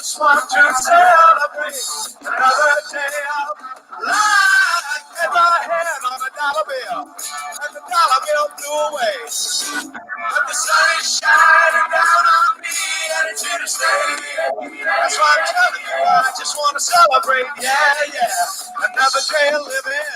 just want to celebrate another day of life. Get my hand on a dollar bill, and the dollar bill flew away. But the sun is shining down on me, and it's here to stay. That's why I'm telling you, I just want to celebrate. Yeah. Another day of living.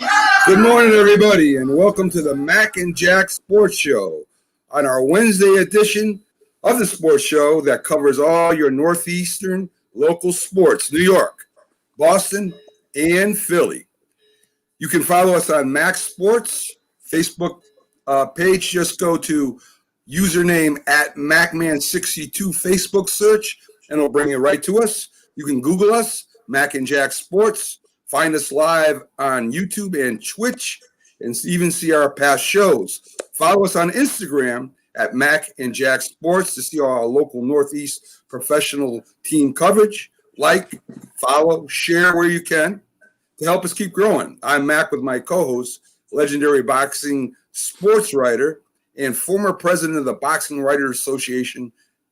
Yeah. Good morning, everybody, and welcome to the Mac and Jack Sports Show on our Wednesday edition of the sports show that covers all your Northeastern local sports, New York, Boston, and Philly. You can follow us on Mac Sports Facebook page. Just go to username at MacMan62 Facebook search, and it'll bring it right to us. You can Google us, Mac and Jack Sports. Find us live on YouTube and Twitch, and even see our past shows. Follow us on Instagram at Mac and Jack Sports to see all our local Northeast professional team coverage. Like, follow, share where you can to help us keep growing. I'm Mac with my co-host, legendary boxing sports writer and former president of the Boxing Writers Association,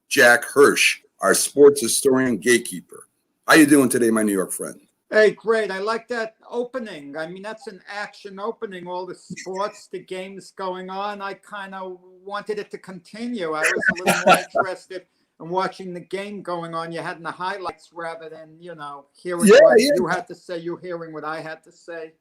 Jack Hirsch, our sports historian gatekeeper. How you doing today, my New York friend? Hey, great. I like that opening. I mean, that's an action opening, all the sports, the games going on. I kind of wanted it to continue. I was a little more interested in watching the game going on. You had in the highlights rather than, hearing what you had to say, you hearing what I had to say.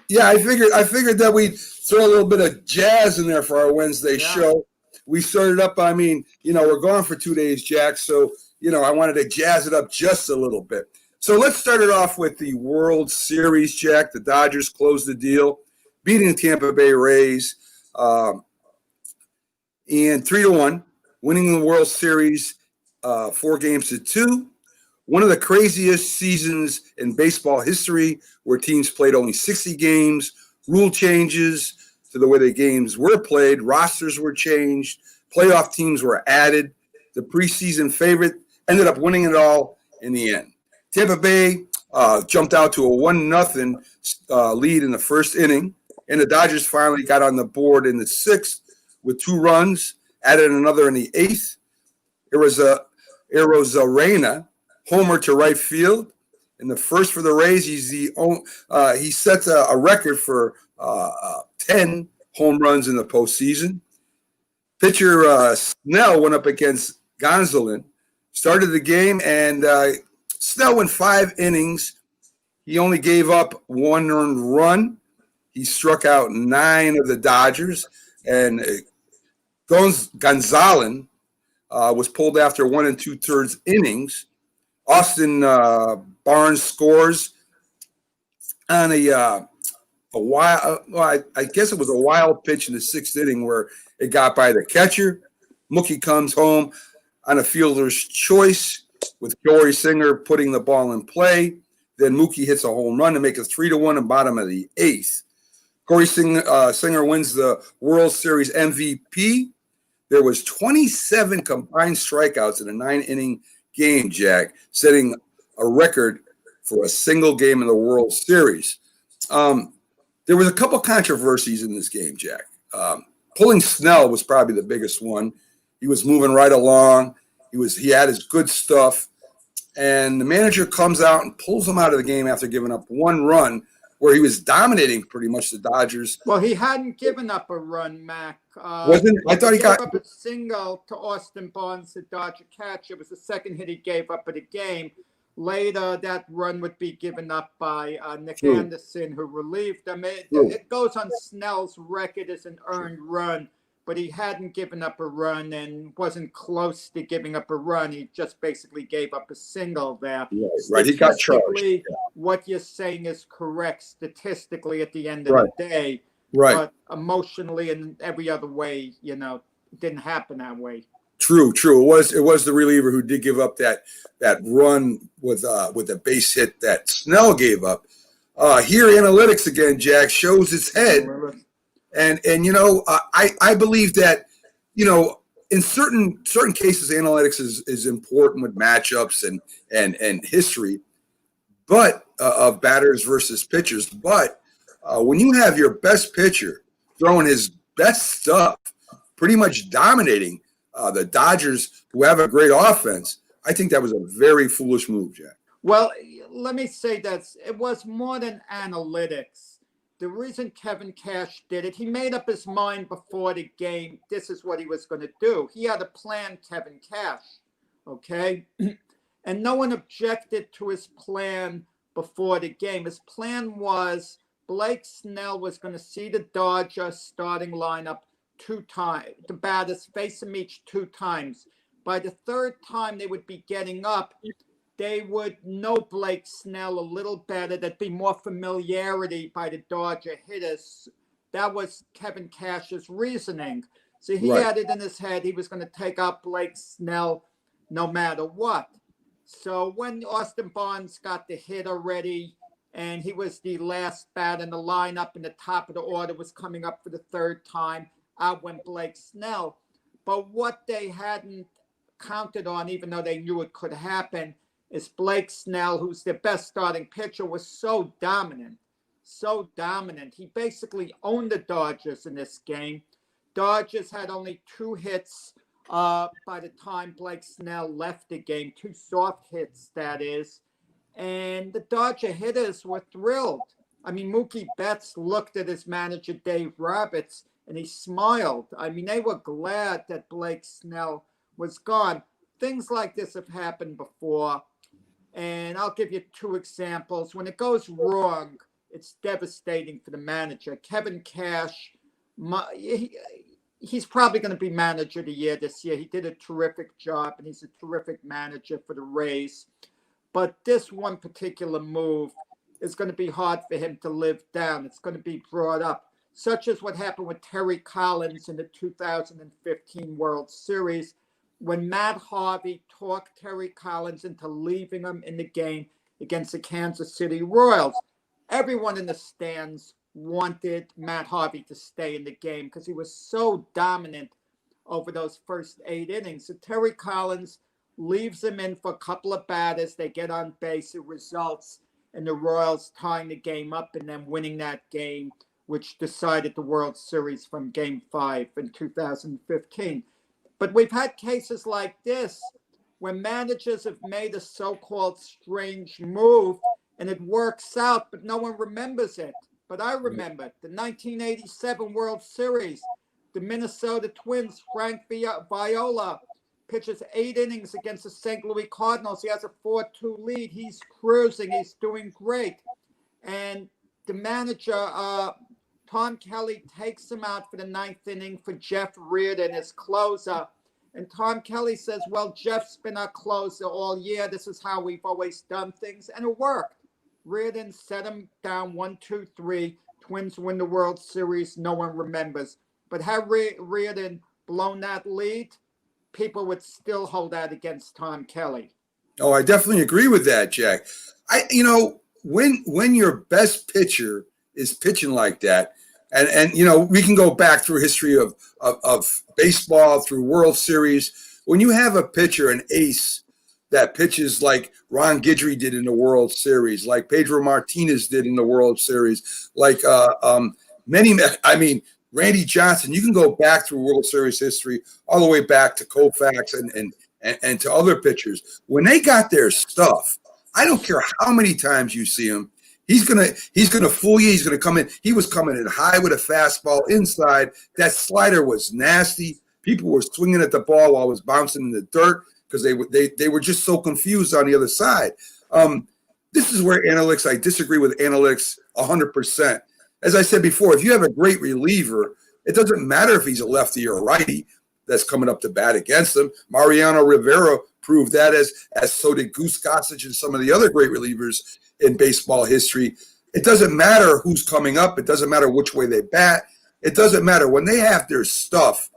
Yeah, I figured that we'd throw a little bit of jazz in there for our Wednesday show. We started up, we're gone for 2 days, Jack, so, I wanted to jazz it up just a little bit. So let's start it off with the World Series, Jack. The Dodgers closed the deal, beating the Tampa Bay Rays, and 3-1, winning the World Series 4-2. One of the craziest seasons in baseball history, where teams played only 60 games, rule changes to the way the games were played, rosters were changed, playoff teams were added. The preseason favorite ended up winning it all in the end. Tampa Bay jumped out to a 1-0 lead in the first inning, and the Dodgers finally got on the board in the 6th with 2 runs, added another in the 8th. It was Arozarena homer to right field. In the first for the Rays, he sets a record for 10 home runs in the postseason. Pitcher Snell went up against Gonzalez, started the game, and Snell went 5 innings. He only gave up 1 earned run. He struck out 9 of the Dodgers, and Gonzalez was pulled after 1 2/3 innings. Austin Barnes scores on a wild. Well, I guess it was a wild pitch in the 6th inning where it got by the catcher. Mookie comes home on a fielder's choice, with Corey Singer putting the ball in play. Then Mookie hits a home run to make it 3-1 in bottom of the 8th. Corey Singer wins the World Series MVP. There was 27 combined strikeouts in a 9-inning game, Jack, setting a record for a single game in the World Series. There was a couple controversies in this game, Jack. Pulling Snell was probably the biggest one. He was moving right along. He had his good stuff, and the manager comes out and pulls him out of the game after giving up 1 run, where he was dominating pretty much the Dodgers. Well, he hadn't given up a run, Mac. Wasn't? I thought he got up a single to Austin Barnes, the Dodger catcher. It was the second hit he gave up of the game. Later, that run would be given up by Nick Anderson, who relieved him. It goes on Snell's record as an earned run, but he hadn't given up a run and wasn't close to giving up a run. He just basically gave up a single there. Right. He got charged. What you're saying is correct statistically at the end of the day. Right. But emotionally and every other way, it didn't happen that way. True. It was the reliever who did give up that run with a base hit that Snell gave up. Here, analytics again, Jack, shows its head. And I believe that, in certain cases, analytics is important with matchups and history, but of batters versus pitchers. But when you have your best pitcher throwing his best stuff, pretty much dominating the Dodgers, who have a great offense, I think that was a very foolish move, Jack. Well, let me say that it was more than analytics. The reason Kevin Cash did it, he made up his mind before the game. This is what he was going to do. He had a plan, Kevin Cash, okay? And no one objected to his plan before the game. His plan was Blake Snell was going to see the Dodgers starting lineup 2 times. The batters face him each 2 times. By the 3rd time, they would be getting up. They would know Blake Snell a little better. There'd be more familiarity by the Dodger hitters. That was Kevin Cash's reasoning. So he had it in his head. He was going to take out Blake Snell no matter what. So when Austin Barnes got the hit already, and he was the last bat in the lineup, and the top of the order was coming up for the 3rd time, out went Blake Snell. But what they hadn't counted on, even though they knew it could happen, is Blake Snell, who's their best starting pitcher, was so dominant. He basically owned the Dodgers in this game. Dodgers had only 2 hits by the time Blake Snell left the game, 2 soft hits, that is. And the Dodger hitters were thrilled. I mean, Mookie Betts looked at his manager, Dave Roberts, and he smiled. I mean, they were glad that Blake Snell was gone. Things like this have happened before. And I'll give you 2 examples. When it goes wrong, it's devastating for the manager. Kevin Cash, he's probably going to be manager of the year this year. He did a terrific job, and he's a terrific manager for the Rays. But this one particular move is going to be hard for him to live down. It's going to be brought up, such as what happened with Terry Collins in the 2015 World Series, when Matt Harvey talked Terry Collins into leaving him in the game against the Kansas City Royals. Everyone in the stands wanted Matt Harvey to stay in the game because he was so dominant over those first 8 innings. So Terry Collins leaves him in for a couple of batters. They get on base. It results in the Royals tying the game up and then winning that game, which decided the World Series from Game 5 in 2015. But we've had cases like this where managers have made a so-called strange move and it works out, but no one remembers it. But I remember it. The 1987 World Series, the Minnesota Twins, Frank Viola pitches 8 innings against the St. Louis Cardinals. He has a 4-2 lead. He's cruising. He's doing great. And the manager, Tom Kelly, takes him out for the 9th inning for Jeff Reardon, his closer. And Tom Kelly says, well, Jeff's been our closer all year. This is how we've always done things. And it worked. Reardon set him down 1-2-3. Twins win the World Series. No one remembers. But had Reardon blown that lead, people would still hold out against Tom Kelly. Oh, I definitely agree with that, Jack. When your best pitcher is pitching like that, and we can go back through history of baseball, through World Series. When you have a pitcher, an ace, that pitches like Ron Guidry did in the World Series, like Pedro Martinez did in the World Series, like Randy Johnson. You can go back through World Series history all the way back to Koufax and to other pitchers. When they got their stuff, I don't care how many times you see him, he's gonna fool you. He's gonna come in. He was coming in high with a fastball inside. That slider was nasty. People were swinging at the ball while it was bouncing in the dirt because they were just so confused on the other side. This is where analytics, I disagree with analytics 100%. As I said before, if you have a great reliever, it doesn't matter if he's a lefty or a righty that's coming up to bat against him. Mariano Rivera proved that, as so did Goose Gossage and some of the other great relievers in baseball history. It doesn't matter who's coming up. It doesn't matter which way they bat. It doesn't matter. When they have their stuff,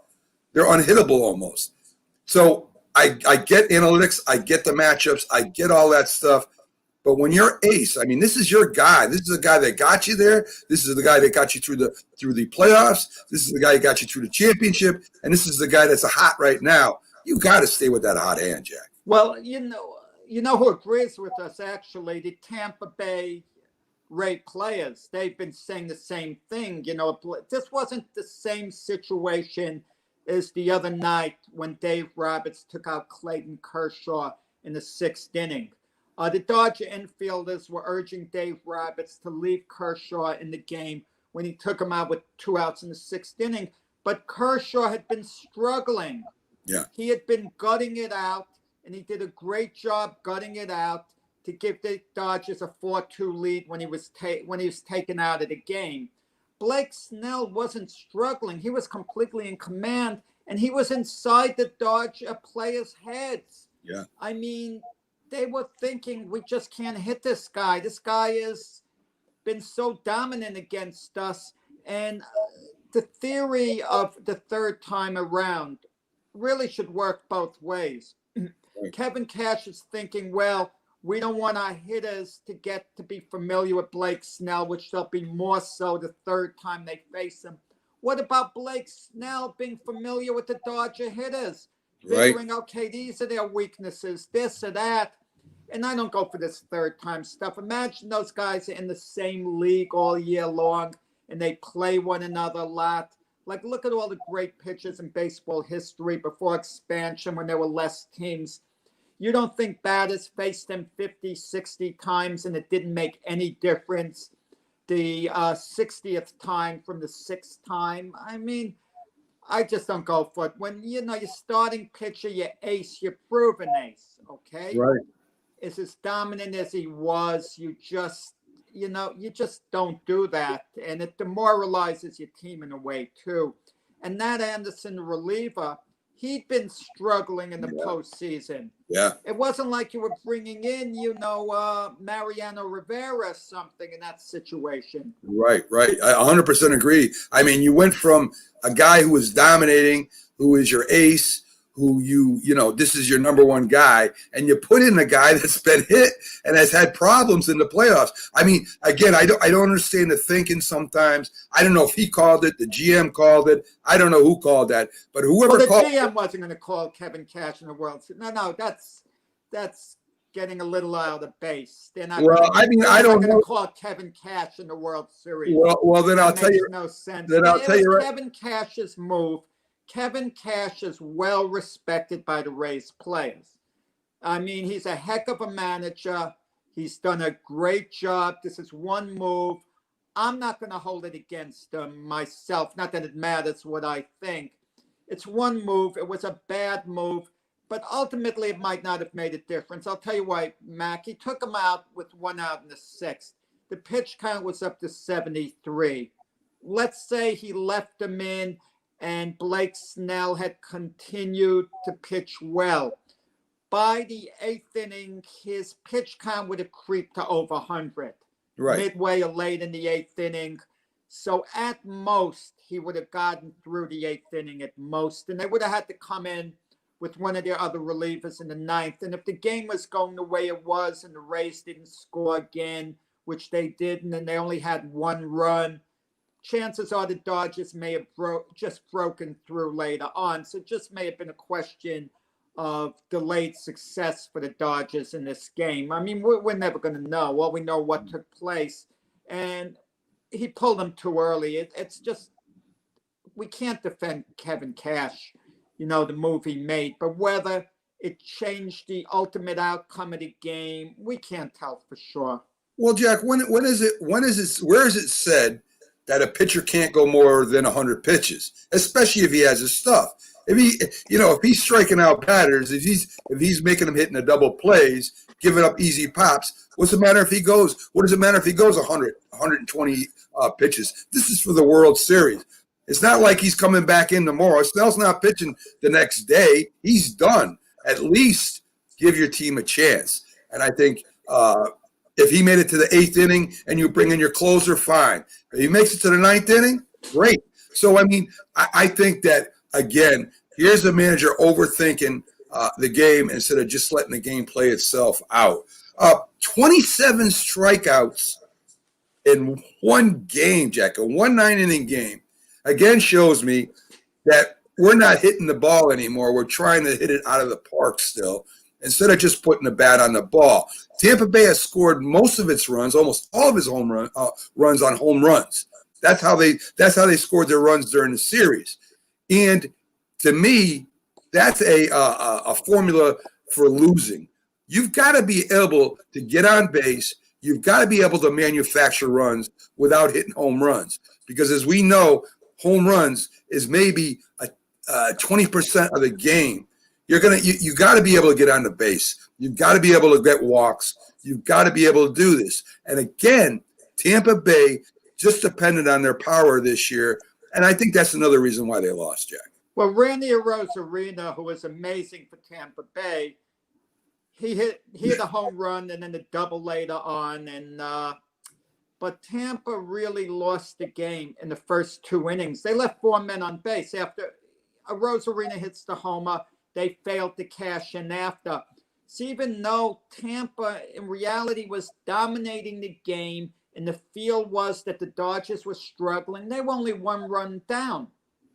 they're unhittable almost. So I get analytics. I get the matchups. I get all that stuff. But when you're ace, I mean, this is your guy. This is the guy that got you there. This is the guy that got you through the playoffs. This is the guy that got you through the championship. And this is the guy that's hot right now. You got to stay with that hot hand, Jack. Well, you know who agrees with us, actually? The Tampa Bay Ray players. They've been saying the same thing. This wasn't the same situation as the other night when Dave Roberts took out Clayton Kershaw in the sixth inning. The Dodger infielders were urging Dave Roberts to leave Kershaw in the game when he took him out with 2 outs in the sixth inning. But Kershaw had been struggling. Yeah. He had been gutting it out, and he did a great job gutting it out to give the Dodgers a 4-2 lead when he was taken out of the game. Blake Snell wasn't struggling. He was completely in command, and he was inside the Dodger players' heads. Yeah. I mean, they were thinking, we just can't hit this guy. This guy has been so dominant against us. And the theory of the third time around really should work both ways. Right. Kevin Cash is thinking, well, we don't want our hitters to get to be familiar with Blake Snell, which they'll be more so the third time they face him. What about Blake Snell being familiar with the Dodger hitters? Figuring, right, okay, these are their weaknesses, this or that. And I don't go for this third time stuff. Imagine those guys are in the same league all year long and they play one another a lot. Like, look at all the great pitchers in baseball history before expansion when there were less teams. You don't think batters faced them 50, 60 times and it didn't make any difference the 60th time from the 6th time? I mean, I just don't go for it. When, you know, your starting pitcher, your ace, your proven ace, okay? Right. Is as dominant as he was, you just don't do that. And it demoralizes your team in a way, too. And Nat Anderson, the reliever, he'd been struggling in the postseason. Yeah. It wasn't like you were bringing in, Mariano Rivera or something in that situation. Right. I 100% agree. I mean, you went from a guy who was dominating, who is your ace, who this is your number one guy, and you put in a guy that's been hit and has had problems in the playoffs. I mean, again, I don't understand the thinking sometimes. I don't know if he called it, the GM called it. I don't know who called that, but whoever called it. The GM wasn't going to call Kevin Cash in the World Series. No, that's getting a little out of base. They're not. Well, I mean, I don't know. Call Kevin Cash in the World Series. Well, then I'll tell you. No sense. Then I'll tell you. Kevin Cash's move. Kevin Cash is well respected by the Rays players. I mean, he's a heck of a manager. He's done a great job. This is one move. I'm not going to hold it against him myself. Not that it matters what I think. It's one move. It was a bad move, but ultimately it might not have made a difference. I'll tell you why, Mac. He took him out with 1 out in the 6th. The pitch count was up to 73. Let's say he left him in and Blake Snell had continued to pitch well. By the 8th inning, his pitch count would have creeped to over 100. Right. Midway or late in the 8th inning. So at most, he would have gotten through the 8th inning at most. And they would have had to come in with one of their other relievers in the 9th. And if the game was going the way it was and the Rays didn't score again, which they didn't, and they only had 1 run, chances are the Dodgers may have just broken through later on. So it just may have been a question of delayed success for the Dodgers in this game. I mean, we're never going to know. Well, we know what took place. And he pulled them too early. It's just, we can't defend Kevin Cash, the move he made. But whether it changed the ultimate outcome of the game, we can't tell for sure. Well, Jack, where is it said that a pitcher can't go more than 100 pitches, especially if he has his stuff? If he's striking out batters, if he's making them hitting the double plays, giving up easy pops, what does it matter if he goes 100, 120 pitches? This is for the World Series. It's not like he's coming back in tomorrow. Snell's not pitching the next day. He's done. At least give your team a chance. And I think if he made it to the 8th inning and you bring in your closer, fine. If he makes it to the 9th inning, great. So, I mean, I think that, again, here's the manager overthinking the game instead of just letting the game play itself out. 27 strikeouts in one game, Jack, a 1 9-inning game, again shows me that we're not hitting the ball anymore. We're trying to hit it out of the park still instead of just putting the bat on the ball. Tampa Bay has scored most of its runs, almost all of its runs on home runs. That's how they scored their runs during the series. And to me, that's a formula for losing. You've got to be able to get on base. You've got to be able to manufacture runs without hitting home runs. Because as we know, home runs is maybe 20% of the game. You got to be able to get on the base. You've got to be able to get walks. You've got to be able to do this. And again, Tampa Bay just depended on their power this year. And I think that's another reason why they lost, Jack. Well, Randy Arozarena, who was amazing for Tampa Bay, he hit a home run and then a double later on. But Tampa really lost the game in the first 2 innings. They left 4 men on base. After Arozarena hits the homer, they failed to cash in after. So even though Tampa in reality was dominating the game and the feel was that the Dodgers were struggling, they were only 1 run down.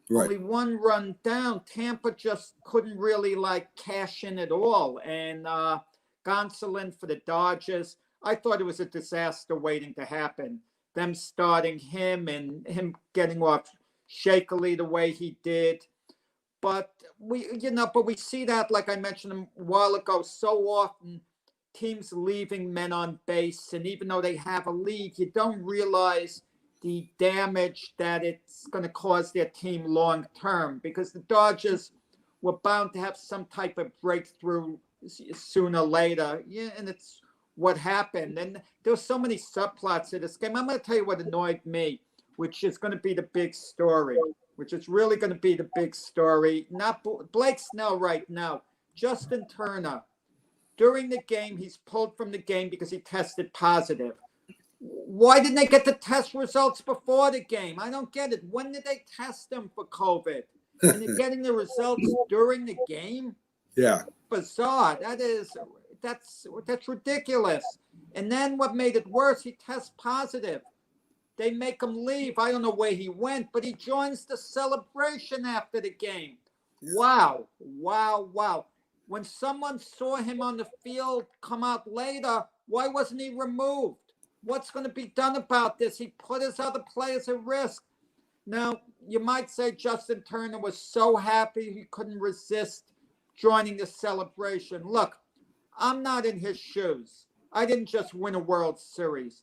Right. Only 1 run down. Tampa just couldn't really cash in at all. And Gonsolin for the Dodgers, I thought it was a disaster waiting to happen. Them starting him and him getting off shakily the way he did. But we see that, like I mentioned a while ago, so often teams leaving men on base. And even though they have a lead, you don't realize the damage that it's going to cause their team long term, because the Dodgers were bound to have some type of breakthrough sooner or later. Yeah, and it's what happened. And there were so many subplots to this game. I'm going to tell you what annoyed me, which is going to be the big story, which is really going to be the big story. Not Blake Snell right now. Justin Turner, during the game, he's pulled from the game because he tested positive. Why didn't they get the test results before the game? I don't get it. When did they test him for COVID? And they're getting the results during the game? Yeah. Bizarre. That's ridiculous. And then what made it worse, he tests positive. They make him leave. I don't know where he went, but he joins the celebration after the game. Wow. When someone saw him on the field come out later, why wasn't he removed? What's going to be done about this? He put his other players at risk. Now, you might say Justin Turner was so happy he couldn't resist joining the celebration. Look, I'm not in his shoes. I didn't just win a World Series.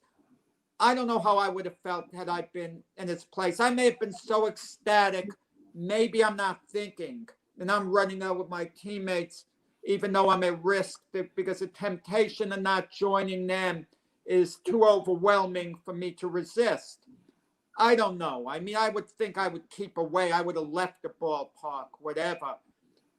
I don't know how I would have felt had I been in his place. I may have been so ecstatic. Maybe I'm not thinking. And I'm running out with my teammates, even though I'm at risk, because the temptation of not joining them is too overwhelming for me to resist. I don't know. I mean, I would think I would keep away. I would have left the ballpark, whatever.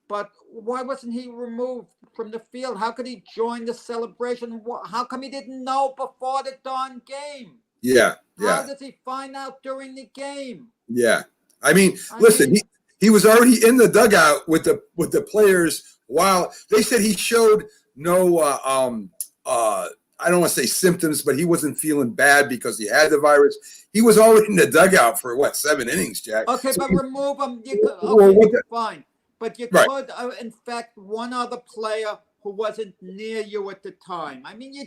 But why wasn't he removed from the field? How could he join the celebration? How come he didn't know before the darn game? Yeah. How does he find out during the game? Yeah. I mean, listen, he was already in the dugout with the players while they said he showed no I don't want to say symptoms, but he wasn't feeling bad because he had the virus. He was already in the dugout for 7 innings, Jack. Okay, so but remove him. Fine. But you could infect one other player who wasn't near you at the time. I mean,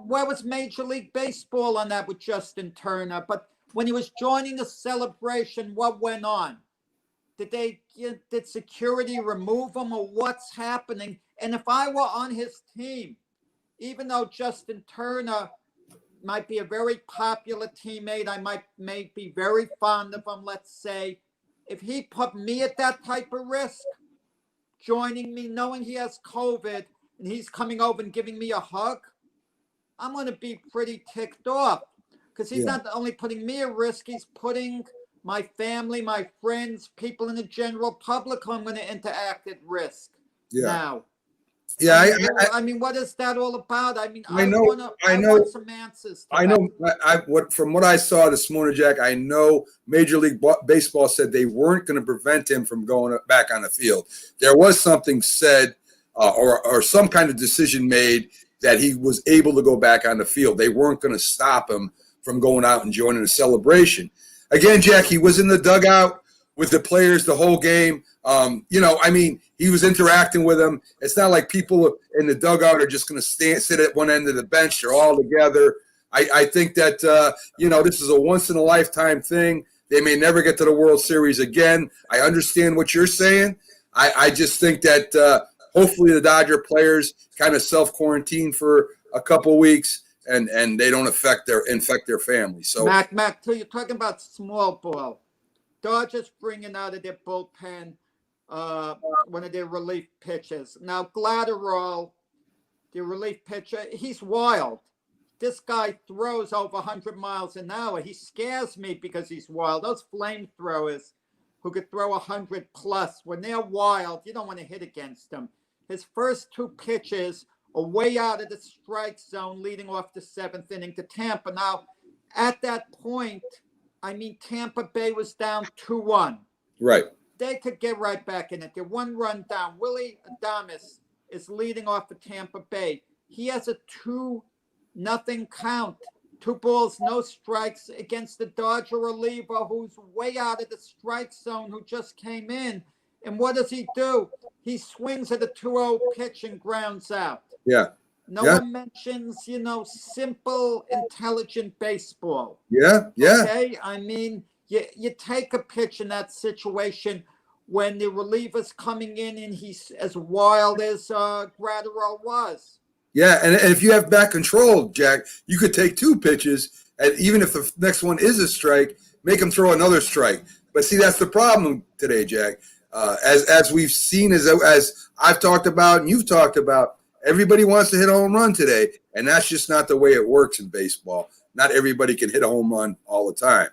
where was Major League Baseball on that with Justin Turner? But when he was joining the celebration, what went on? Did security remove him, or what's happening? And if I were on his team, even though Justin Turner might be a very popular teammate, I may be very fond of him, let's say, if he put me at that type of risk, joining me, knowing he has COVID, and he's coming over and giving me a hug, I'm going to be pretty ticked off, because he's not only putting me at risk, he's putting my family, my friends, people in the general public who I'm going to interact at risk now. Yeah, I mean, what is that all about? I mean, I want some answers. From what I saw this morning, Jack, I know Major League Baseball said they weren't going to prevent him from going back on the field. There was something said or some kind of decision made that he was able to go back on the field. They weren't going to stop him from going out and joining the celebration. Again, Jack, he was in the dugout with the players the whole game. He was interacting with them. It's not like people in the dugout are just going to sit at one end of the bench. They're all together. I think that, this is a once-in-a-lifetime thing. They may never get to the World Series again. I understand what you're saying. I just think that hopefully the Dodger players kind of self-quarantine for a couple weeks and they don't infect their family. So Mac, till you're talking about small ball. Dodgers bringing out of their bullpen one of their relief pitchers. Now, Glatterall, the relief pitcher, he's wild. This guy throws over 100 miles an hour. He scares me because he's wild. Those flamethrowers who could throw 100 plus, when they're wild, you don't want to hit against them. His first two pitches are way out of the strike zone, leading off the seventh inning to Tampa. Now, at that point, I mean, Tampa Bay was down 2-1. right. They could get right back in it. They're one run down. Willie Adames is leading off for Tampa Bay. He has a 2-0 count. 2 balls, no strikes against the Dodger reliever who's way out of the strike zone, who just came in. And what does he do? He swings at a 2-0 pitch and grounds out. Yeah. No Yeah. one mentions, simple, intelligent baseball. Yeah. Yeah. Okay? I mean, you take a pitch in that situation when the reliever's coming in and he's as wild as Gratterall was. Yeah, and if you have back control, Jack, you could take 2 pitches, and even if the next one is a strike, make him throw another strike. But see, that's the problem today, Jack. As we've seen, as I've talked about and you've talked about, everybody wants to hit a home run today, and that's just not the way it works in baseball. Not everybody can hit a home run all the time.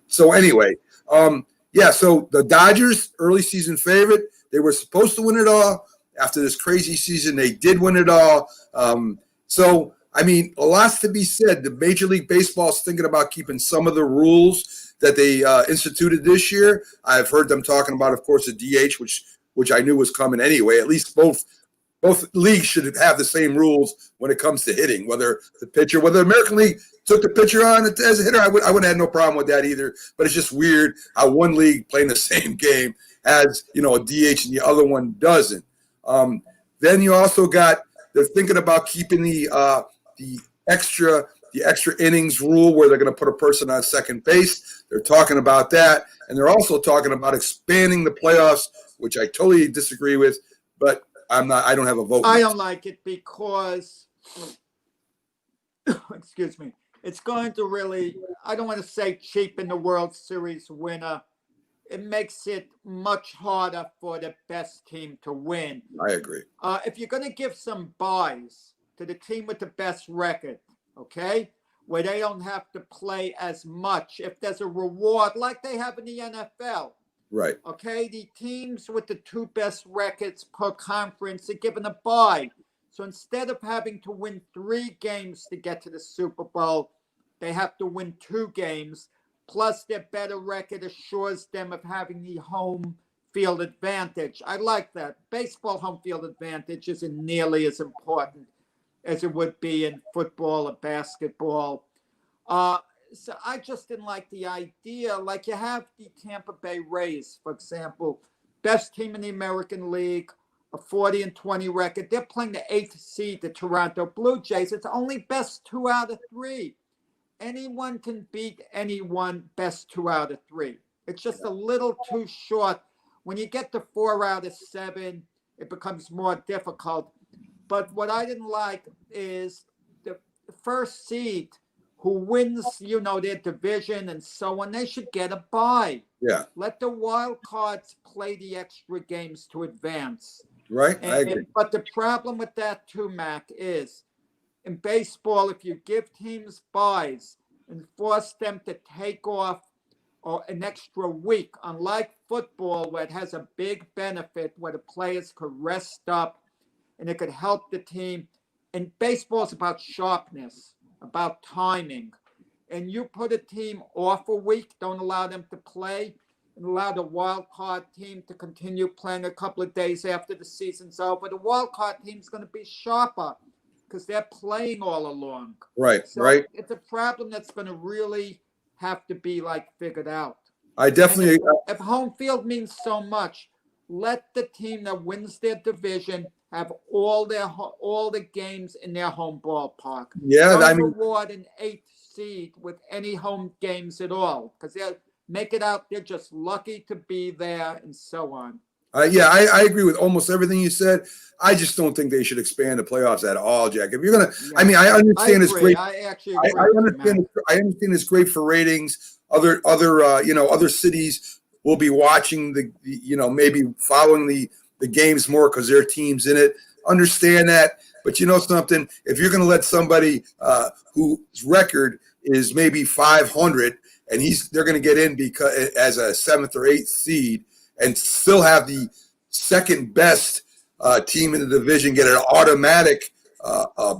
So anyway, so the Dodgers, early season favorite, they were supposed to win it all. After this crazy season, they did win it all. So, I mean, a lot's to be said. The Major League Baseball is thinking about keeping some of the rules that they instituted this year. I've heard them talking about, of course, the DH, which I knew was coming anyway. At least both leagues should have the same rules when it comes to hitting, whether the American League took the pitcher on as a hitter, I wouldn't have no problem with that either. But it's just weird how one league playing the same game has, a DH and the other one doesn't. Then you also they're thinking about keeping the extra innings rule where they're going to put a person on second base. They're talking about that. And they're also talking about expanding the playoffs, which I totally disagree with, but I don't have a vote. I don't like it because, excuse me, it's going to really, I don't want to say cheapen the World Series winner. It makes it much harder for the best team to win. I agree. If you're going to give some buys to the team with the best record, okay, where they don't have to play as much, if there's a reward like they have in the NFL, right? Okay, the teams with the 2 best records per conference are given a bye. So instead of having to win 3 games to get to the Super Bowl, they have to win 2 games. Plus, their better record assures them of having the home field advantage. I like that. Baseball home field advantage isn't nearly as important as it would be in football or basketball. So I just didn't like the idea. Like you have the Tampa Bay Rays, for example, best team in the American League, a 40-20 record. They're playing the 8th seed, the Toronto Blue Jays. It's only best 2 out of 3. Anyone can beat anyone best 2 out of 3. It's just a little too short. When you get to 4 out of 7, it becomes more difficult. But what I didn't like is the first seed who wins, their division and so on, they should get a bye. Yeah. Let the wild cards play the extra games to advance. Right, I agree. But the problem with that too, Mac, is in baseball, if you give teams buys and force them to take off an extra week, unlike football where it has a big benefit where the players could rest up and it could help the team. And baseball is about sharpness, about timing. And you put a team off a week, don't allow them to play, and allow the wild card team to continue playing a couple of days after the season's over. The wild card team's going to be sharper because they're playing all along. Right, so right. It's a problem that's going to really have to be figured out. I definitely. If home field means so much, let the team that wins their division have all the games in their home ballpark. Yeah, Don't I mean, reward an 8th seed with any home games at all because they'll make it out they're just lucky to be there and so on. Yeah, I agree with almost everything you said. I just don't think they should expand the playoffs at all, Jack. If you're gonna, I Yeah, mean, I I understand it's agree. great. I actually I agree with you, understand. Matt. I understand it's great for ratings. Other cities will be watching maybe following the games more because their team's in it. Understand that, but you know something. If you're going to let somebody whose record is maybe 500 and they're going to get in because as a seventh or eighth seed and still have the second best team in the division get an automatic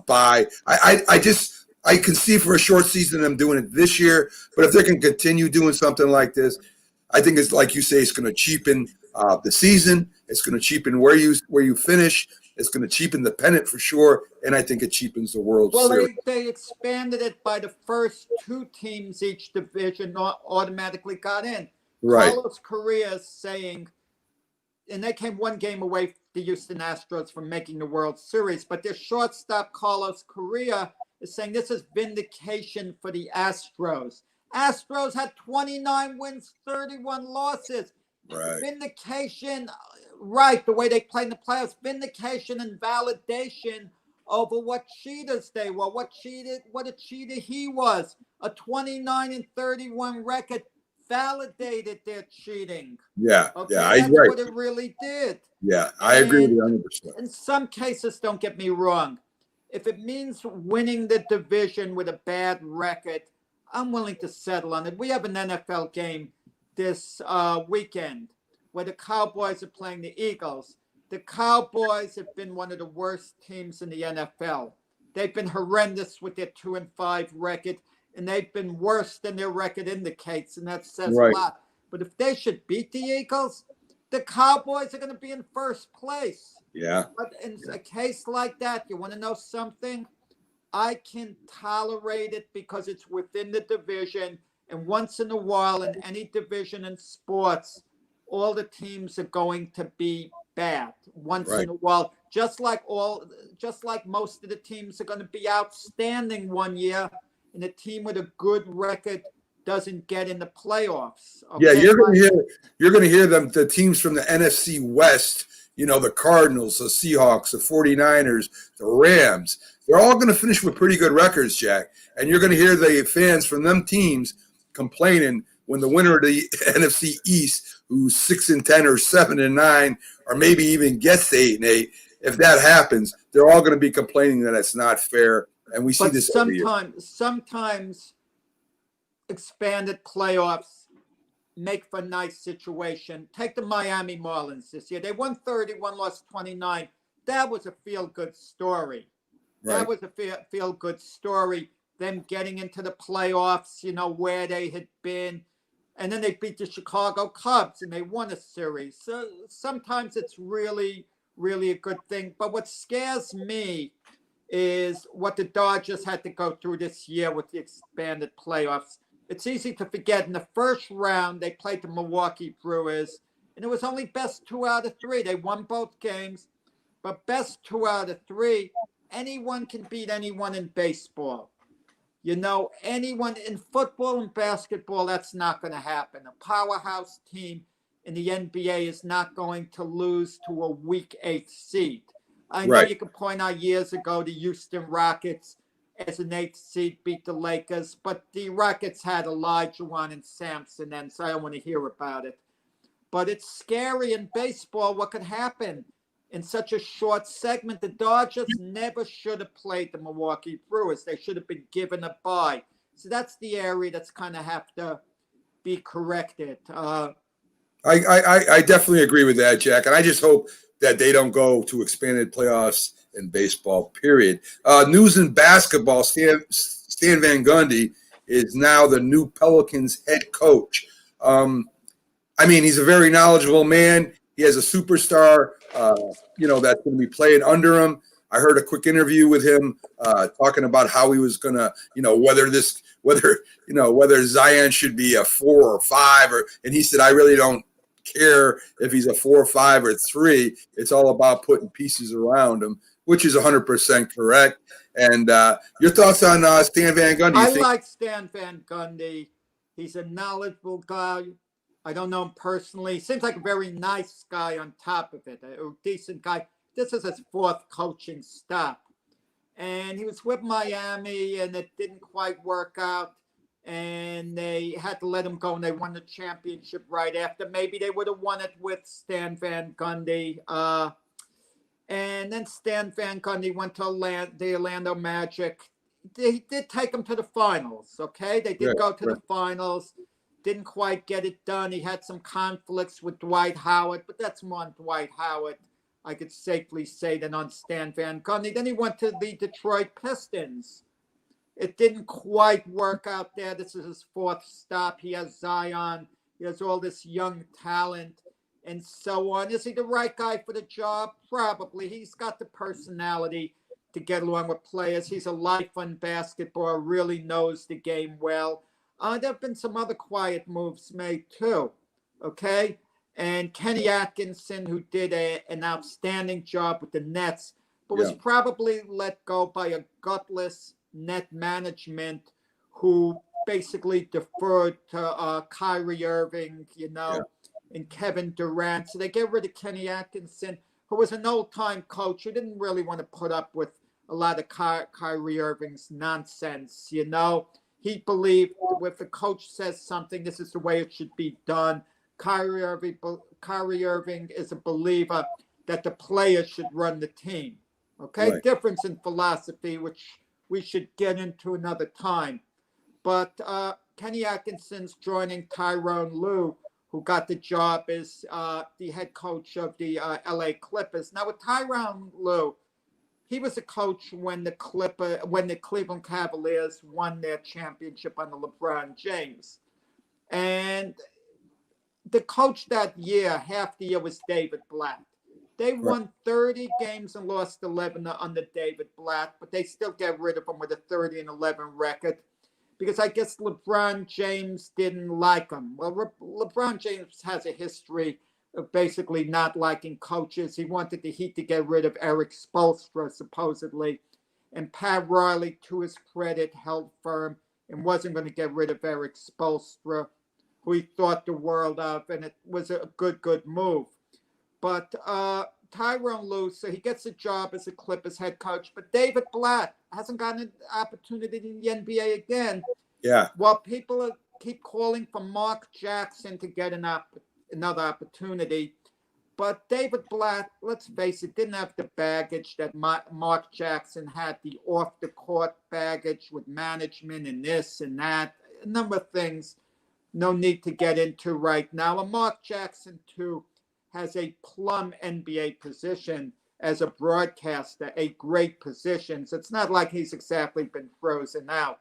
bye. I can see for a short season them doing it this year, but if they can continue doing something like this, I think it's like you say, it's going to cheapen the season. It's going to cheapen where you finish. It's going to cheapen the pennant for sure, and I think it cheapens the World Well, Series. they expanded it by the first two teams each division automatically got in. Right. Carlos Correa is saying, and they came one game away, the Houston Astros, from making the World Series, but their shortstop, Carlos Correa, is saying this is vindication for the Astros. Astros had 29 wins, 31 losses. Right. Vindication, right, the way they played in the playoffs, vindication and validation over what cheaters they were, what a cheater he was. A 29-31 record validated their cheating. Yeah. Okay, Yeah. that's Right. what it really did. Yeah. I agree with you 100%. In some cases, don't get me wrong, if it means winning the division with a bad record, I'm willing to settle on it. We have an NFL game this weekend where the Cowboys are playing the Eagles. The Cowboys have been one of the worst teams in the NFL. They've been horrendous with their 2-5 record, and they've been worse than their record indicates, and that says a lot. But if they should beat the Eagles, the Cowboys are going to be in first place. Yeah. But in a case like that, you want to know something? I can tolerate it because it's within the division. And once in a while, in any division in sports, all the teams are going to be bad. Once in a while, just like most of the teams are going to be outstanding one year, and a team with a good record doesn't get in the playoffs. Okay? Yeah, you're going to hear them, the teams from the NFC West, the Cardinals, the Seahawks, the 49ers, the Rams. They're all going to finish with pretty good records, Jack. And you're going to hear the fans from them teams complaining when the winner of the NFC East, who's 6-10 or 7-9, or maybe even gets to 8-8, if that happens, they're all going to be complaining that it's not fair. And we see this every year. Sometimes expanded playoffs make for a nice situation. Take the Miami Marlins this year. They won 31, lost 29. That was a feel-good story. That was a feel-good story. Them getting into the playoffs, where they had been. And then they beat the Chicago Cubs and they won a series. So sometimes it's really, really a good thing. But what scares me is what the Dodgers had to go through this year with the expanded playoffs. It's easy to forget. In the first round, they played the Milwaukee Brewers, and it was only best 2 out of 3. They won both games, but best 2 out of 3. Anyone can beat anyone in baseball. Anyone in football and basketball, that's not going to happen. A powerhouse team in the NBA is not going to lose to a weak 8th seed. I know you can point out years ago the Houston Rockets as an 8th seed beat the Lakers, but the Rockets had Olajuwon and Sampson then, so I don't want to hear about it. But it's scary in baseball what could happen in such a short segment. The Dodgers never should have played the Milwaukee Brewers. They should have been given a bye. So that's the area that's kind of have to be corrected. I definitely agree with that, Jack. And I just hope that they don't go to expanded playoffs in baseball, period. News in basketball, Stan Van Gundy is now the new Pelicans head coach. He's a very knowledgeable man. He has a superstar, that's going to be playing under him. I heard a quick interview with him talking about how he was going to, whether Zion should be a 4 or 5, and he said, I really don't care if he's a 4, 5, or 3. It's all about putting pieces around him, which is 100% correct. And your thoughts on Stan Van Gundy? I like Stan Van Gundy. He's a knowledgeable guy. I don't know him personally. Seems like a very nice guy on top of it, a decent guy. This is his fourth coaching stop. And he was with Miami, and it didn't quite work out. And they had to let him go, and they won the championship right after. Maybe they would have won it with Stan Van Gundy. And then Stan Van Gundy went to the Orlando Magic. They did take him to the finals, okay? They did go to the finals. Didn't quite get it done. He had some conflicts with Dwight Howard, but that's more on Dwight Howard, I could safely say, than on Stan Van Gundy. Then he went to the Detroit Pistons. It didn't quite work out there. This is his fourth stop. He has Zion. He has all this young talent and so on. Is he the right guy for the job? Probably. He's got the personality to get along with players. He's a life on basketball, really knows the game well. There have been some other quiet moves made too, okay? And Kenny Atkinson, who did an outstanding job with the Nets, but was probably let go by a gutless net management who basically deferred to Kyrie Irving, and Kevin Durant. So they get rid of Kenny Atkinson, who was an old-time coach who didn't really want to put up with a lot of Kyrie Irving's nonsense, He believed if the coach says something, this is the way it should be done. Kyrie Irving is a believer that the players should run the team. Okay, right. Difference in philosophy, which we should get into another time. But Kenny Atkinson's joining Tyronn Lue, who got the job as the head coach of the LA Clippers. Now with Tyronn Lue, he was a coach when the Cleveland Cavaliers won their championship under LeBron James. And the coach that year, half the year, was David Blatt. They won 30 games and lost 11 under David Blatt, but they still get rid of him with a 30-11 record because I guess LeBron James didn't like him. Well, LeBron James has a history of basically not liking coaches. He wanted the Heat to get rid of Eric Spoelstra, supposedly. And Pat Riley, to his credit, held firm and wasn't going to get rid of Eric Spoelstra, who he thought the world of, and it was a good move. But Tyronn Lue, so he gets a job as a Clippers head coach, but David Blatt hasn't gotten an opportunity in the NBA again. Yeah. While people keep calling for Mark Jackson to get another opportunity. But David Blatt, let's face it, didn't have the baggage that Mark Jackson had, the off-the-court baggage with management and this and that, a number of things no need to get into right now. And Mark Jackson, too, has a plum NBA position as a broadcaster, a great position. So it's not like he's exactly been frozen out.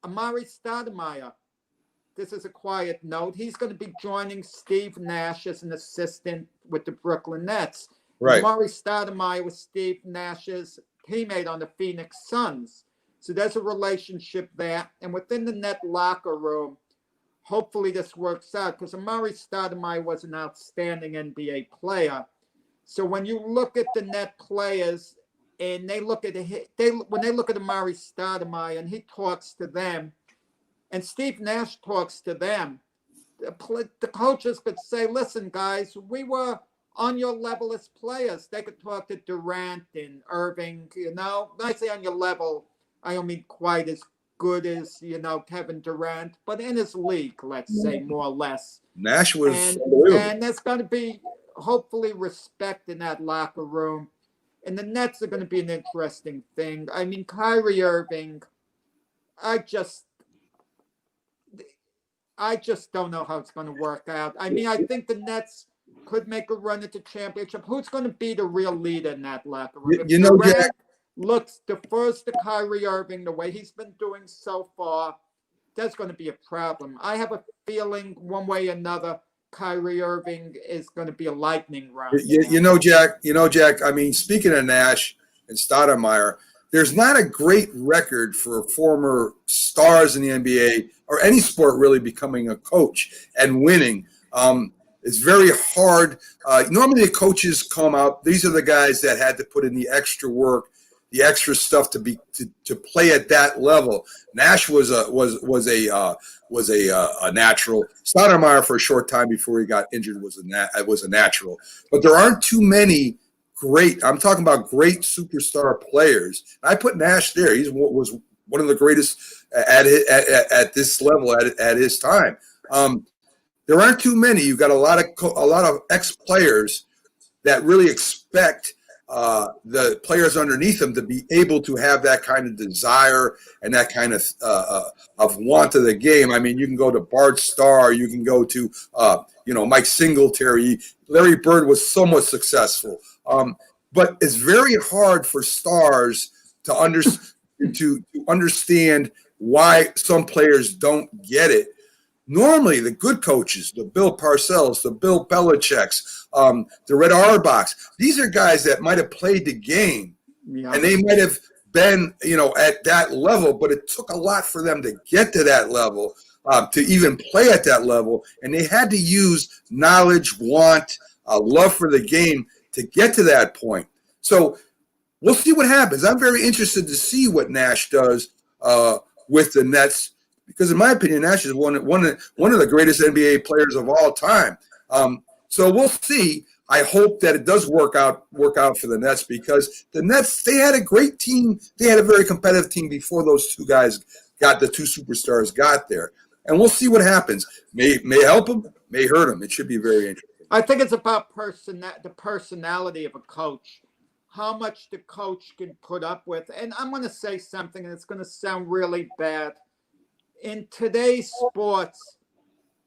Amari Stoudemire, this is a quiet note. He's going to be joining Steve Nash as an assistant with the Brooklyn Nets. Right. Amari Stoudemire was Steve Nash's teammate on the Phoenix Suns. So there's a relationship there. And within the Net locker room, hopefully this works out because Amari Stoudemire was an outstanding NBA player. So when you look at the Net players and they look at when they look at Amari Stoudemire and he talks to them, and Steve Nash talks to them, the coaches could say, listen, guys, we were on your level as players. They could talk to Durant and Irving, When I say on your level, I don't mean quite as good as, Kevin Durant, but in his league, let's say, more or less. Nash was and there's going to be, hopefully, respect in that locker room. And the Nets are going to be an interesting thing. I mean, Kyrie Irving, I just don't know how it's going to work out. I mean, I think the Nets could make a run at the championship. Who's going to be the real leader in that locker room? If Durant defers to Kyrie Irving the way he's been doing so far, that's going to be a problem. I have a feeling one way or another, Kyrie Irving is going to be a lightning rod. Jack, I mean, speaking of Nash and Stoudemire, there's not a great record for former stars in the NBA or any sport really becoming a coach and winning. It's very hard. Normally the coaches come out. These are the guys that had to put in the extra work the extra stuff to play at that level. Nash was a natural. Stoudemire for a short time before he got injured was a natural. But there aren't too many great. I'm talking about great superstar players. I put Nash there. He was one of the greatest at this level at his time. There aren't too many. You've got a lot of ex-players that really expect the players underneath them to be able to have that kind of desire and that kind of want of the game. I mean, you can go to Bart Starr, you can go to Mike Singletary. Larry Bird was somewhat successful, but it's very hard for stars to understand why some players don't get it. Normally, the good coaches, the Bill Parcells, the Bill Belichick's, the Red Auerbachs, these are guys that might have played the game, and they might have been, at that level, but it took a lot for them to get to that level, to even play at that level, and they had to use knowledge, want, love for the game to get to that point. So we'll see what happens. I'm very interested to see what Nash does with the Nets. Because in my opinion, Nash is one of the greatest NBA players of all time. So we'll see. I hope that it does work out for the Nets, because the Nets, they had a great team. They had a very competitive team before those two guys the two superstars got there. And we'll see what happens. May help them, may hurt them. It should be very interesting. I think it's about the personality of a coach, how much the coach can put up with. And I'm going to say something, and it's going to sound really bad. In today's sports,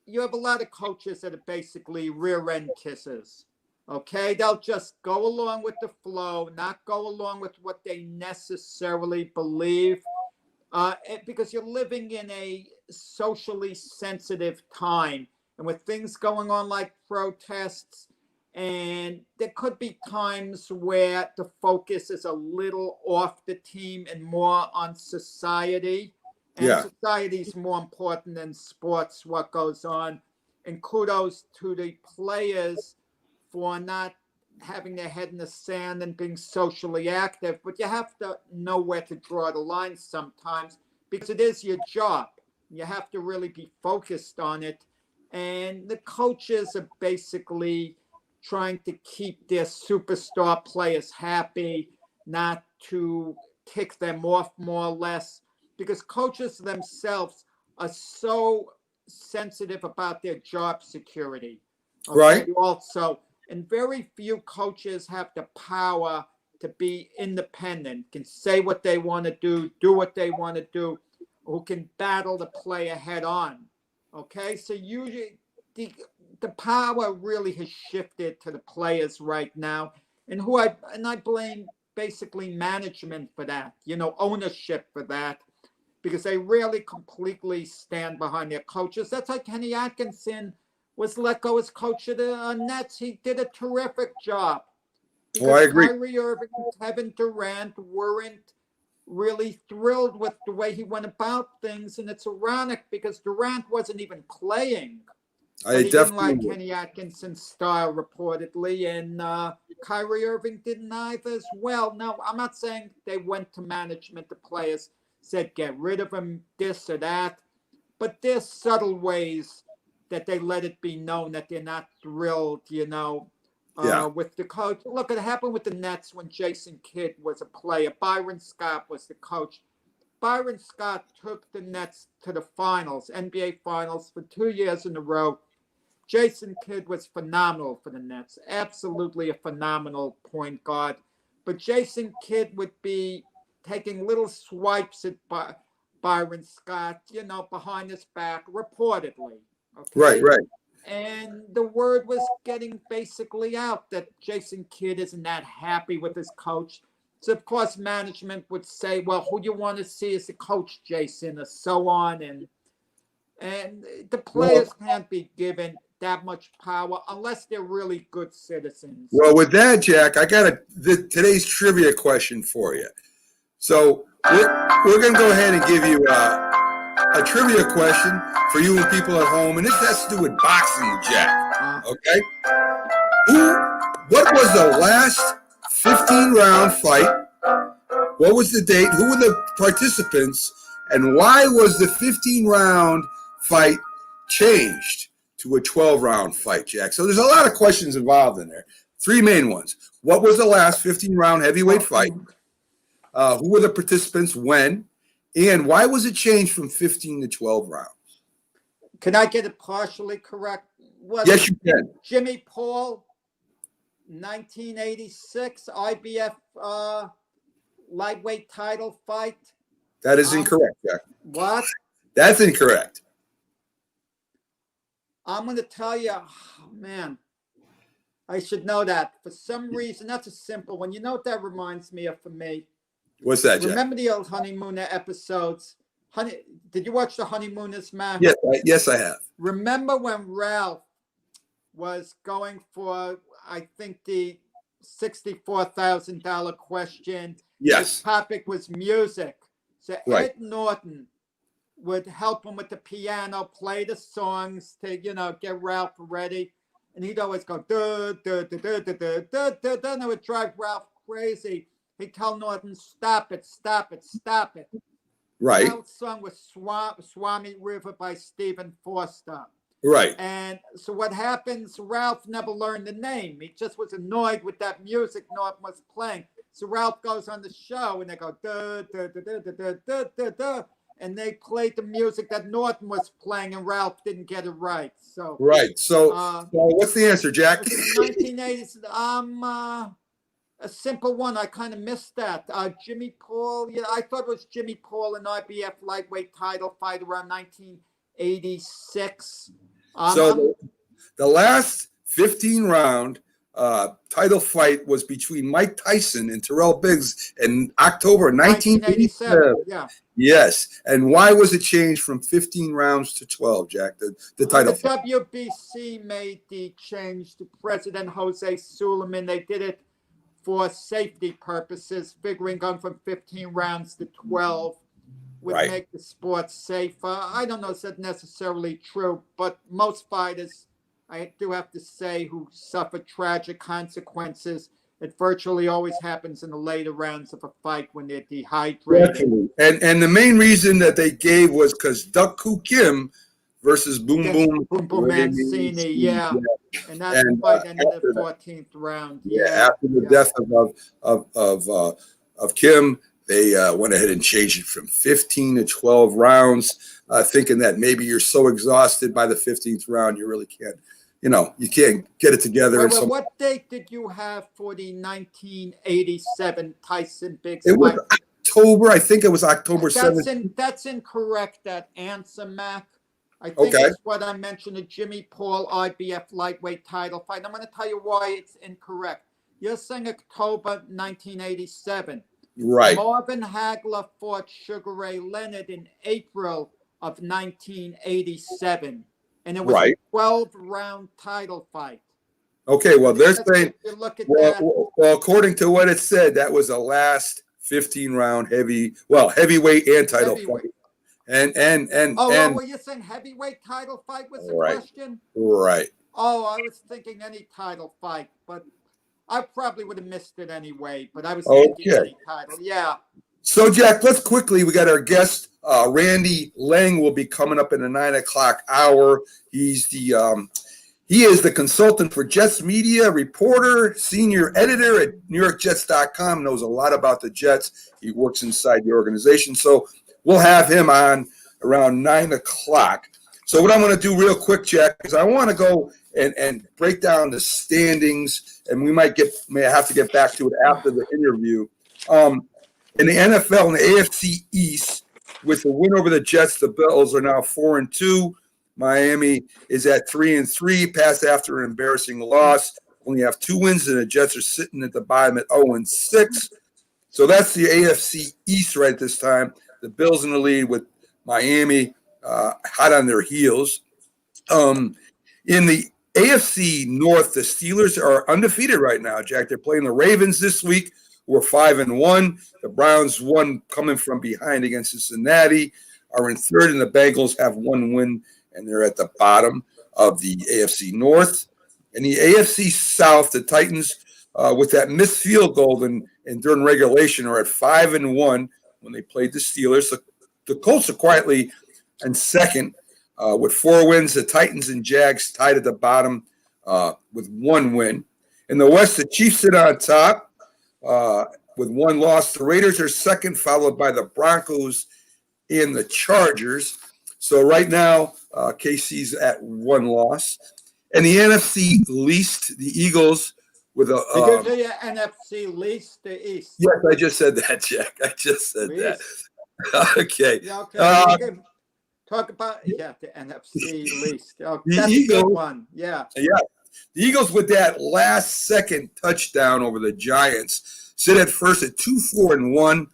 you have a lot of coaches that are basically rear-end kissers, okay? They'll just go along with the flow, not go along with what they necessarily believe, because you're living in a socially sensitive time, and with things going on like protests, and there could be times where the focus is a little off the team and more on society. And society is more important than sports, what goes on. And kudos to the players for not having their head in the sand and being socially active. But you have to know where to draw the line sometimes, because it is your job. You have to really be focused on it. And the coaches are basically trying to keep their superstar players happy, not to tick them off more or less. Because coaches themselves are so sensitive about their job security. Okay? Right. Also, and very few coaches have the power to be independent, can say what they want to do what they want to do, who can battle the player head on. Okay, so usually the power really has shifted to the players right now, and I blame basically management for that, ownership for that. Because they really completely stand behind their coaches. That's like Kenny Atkinson was let go as coach of the Nets. He did a terrific job. Because I agree. Kyrie Irving and Kevin Durant weren't really thrilled with the way he went about things. And it's ironic because Durant wasn't even playing. He didn't like Kenny Atkinson's style, reportedly. And Kyrie Irving didn't either as well. No, I'm not saying they went to management, the players said get rid of him, this or that. But there's subtle ways that they let it be known that they're not thrilled, with the coach. Look, it happened with the Nets when Jason Kidd was a player. Byron Scott was the coach. Byron Scott took the Nets to the finals, NBA finals, for 2 years in a row. Jason Kidd was phenomenal for the Nets, absolutely a phenomenal point guard. But Jason Kidd would be taking little swipes at Byron Scott, behind his back, reportedly. Okay? Right. And the word was getting basically out that Jason Kidd isn't that happy with his coach. So, of course, management would say, well, who you want to see as a coach, Jason, or so on. And the players can't be given that much power unless they're really good citizens. Well, with that, Jack, I got today's trivia question for you. So we're going to go ahead and give you a trivia question for you and people at home, and this has to do with boxing, Jack. Okay? What was the last 15-round fight What was the date? Who were the participants? And why was the 15-round fight changed to a 12-round fight, Jack? So there's a lot of questions involved in there. Three main ones. What was the last 15-round heavyweight fight? Who were the participants? When? And why was it changed from 15 to 12 rounds? Can I get it partially correct? Yes, you can. Jimmy Paul, 1986 IBF lightweight title fight. That is incorrect, Jack. What? That's incorrect. I'm going to tell you, man, I should know that. For some reason, that's a simple one. You know what that reminds me of for me? What's that, Jack? Remember the old Honeymooner episodes? Did you watch the Honeymooners, Matt? Yes, I have. Remember when Ralph was going for, I think, the $64,000 question? Yes. The topic was music. So Right. Ed Norton would help him with the piano, play the songs to, get Ralph ready. And he'd always go, duh, duh, duh, duh, duh, duh, duh, duh, duh, and it would drive Ralph crazy. He'd tell Norton, stop it, stop it, stop it. Right. Ralph's song was Swami River by Stephen Foster. Right. And so what happens, Ralph never learned the name. He just was annoyed with that music Norton was playing. So Ralph goes on the show and they go, duh, duh, duh, duh, duh, duh, duh, duh, duh. And they played the music that Norton was playing and Ralph didn't get it right. So right. So what's the answer, Jack? 1980s. A simple one. I kind of missed that. Jimmy Paul. Yeah, I thought it was Jimmy Paul, an IBF lightweight title fight around 1986. So the last 15-round title fight was between Mike Tyson and Terrell Biggs in October 1987. Yeah. Yes. And why was it changed from 15 rounds to 12, Jack? The title fight. The WBC made the change to President Jose Suleiman. They did it for safety purposes, figuring going from 15 rounds to 12 would make the sport safer. I don't know if that's necessarily true, but most fighters, I do have to say, who suffer tragic consequences, it virtually always happens in the later rounds of a fight when they're dehydrated. Definitely. And the main reason that they gave was because Duck Koo Kim versus Boom Boom Mancini, yeah. And that's the fight ended in the 14th round. After the death of Kim, they went ahead and changed it from 15 to 12 rounds, thinking that maybe you're so exhausted by the 15th round you really can't, you can't get it together. Well, what date did you have for the 1987 Tyson Biggs fight? It was fight? October. I think it was October 7th. That's incorrect, that answer, Mac. I think it's what I mentioned, a Jimmy Paul IBF lightweight title fight. I'm going to tell you why it's incorrect. You're saying October 1987. Right. Marvin Hagler fought Sugar Ray Leonard in April of 1987. And it was a 12-round title fight. Okay, well, they're saying, well, according to what it said, that was the last 15-round heavyweight and title fight. Well, you're saying heavyweight title fight was the question? Right. Oh, I was thinking any title fight, but I probably would have missed it anyway. But I was thinking any title. Yeah. So, Jack, let's quickly. We got our guest, Randy Lange, will be coming up in the 9 o'clock hour. He is the consultant for Jets Media, reporter, senior editor at NewYorkJets.com. Knows a lot about the Jets. He works inside the organization. So we'll have him on around 9 o'clock. So what I'm going to do real quick, Jack, is I want to go and break down the standings, and we may have to get back to it after the interview. In the NFL, in the AFC East, with the win over the Jets, the Bills are now 4-2. Miami is at 3-3, passed after an embarrassing loss. Only have 2 wins, and the Jets are sitting at the bottom at 0-6. So that's the AFC East right this time. The Bills in the lead with Miami hot on their heels. In the AFC North, the Steelers are undefeated right now, Jack. They're playing the Ravens this week. We're 5-1. The Browns won coming from behind against Cincinnati, are in third, and the Bengals have 1 win, and they're at the bottom of the AFC North. In the AFC South, the Titans, with that missed field goal in and during regulation are at 5-1 when they played the Steelers. The Colts are quietly in second with 4 wins. The Titans and Jags tied at the bottom with 1 win. In the West, the Chiefs sit on top with 1 loss. The Raiders are second, followed by the Broncos and the Chargers. So right now, KC's at 1 loss. And the NFC least, the Eagles with a. Did you say NFC least the East? Yes, I just said that, Jack. I just said Least. that. Okay. Yeah, okay. Talk about the NFC least. Oh, that's a good one. Yeah. Yeah. The Eagles with that last second touchdown over the Giants sit at first at 2-4-1.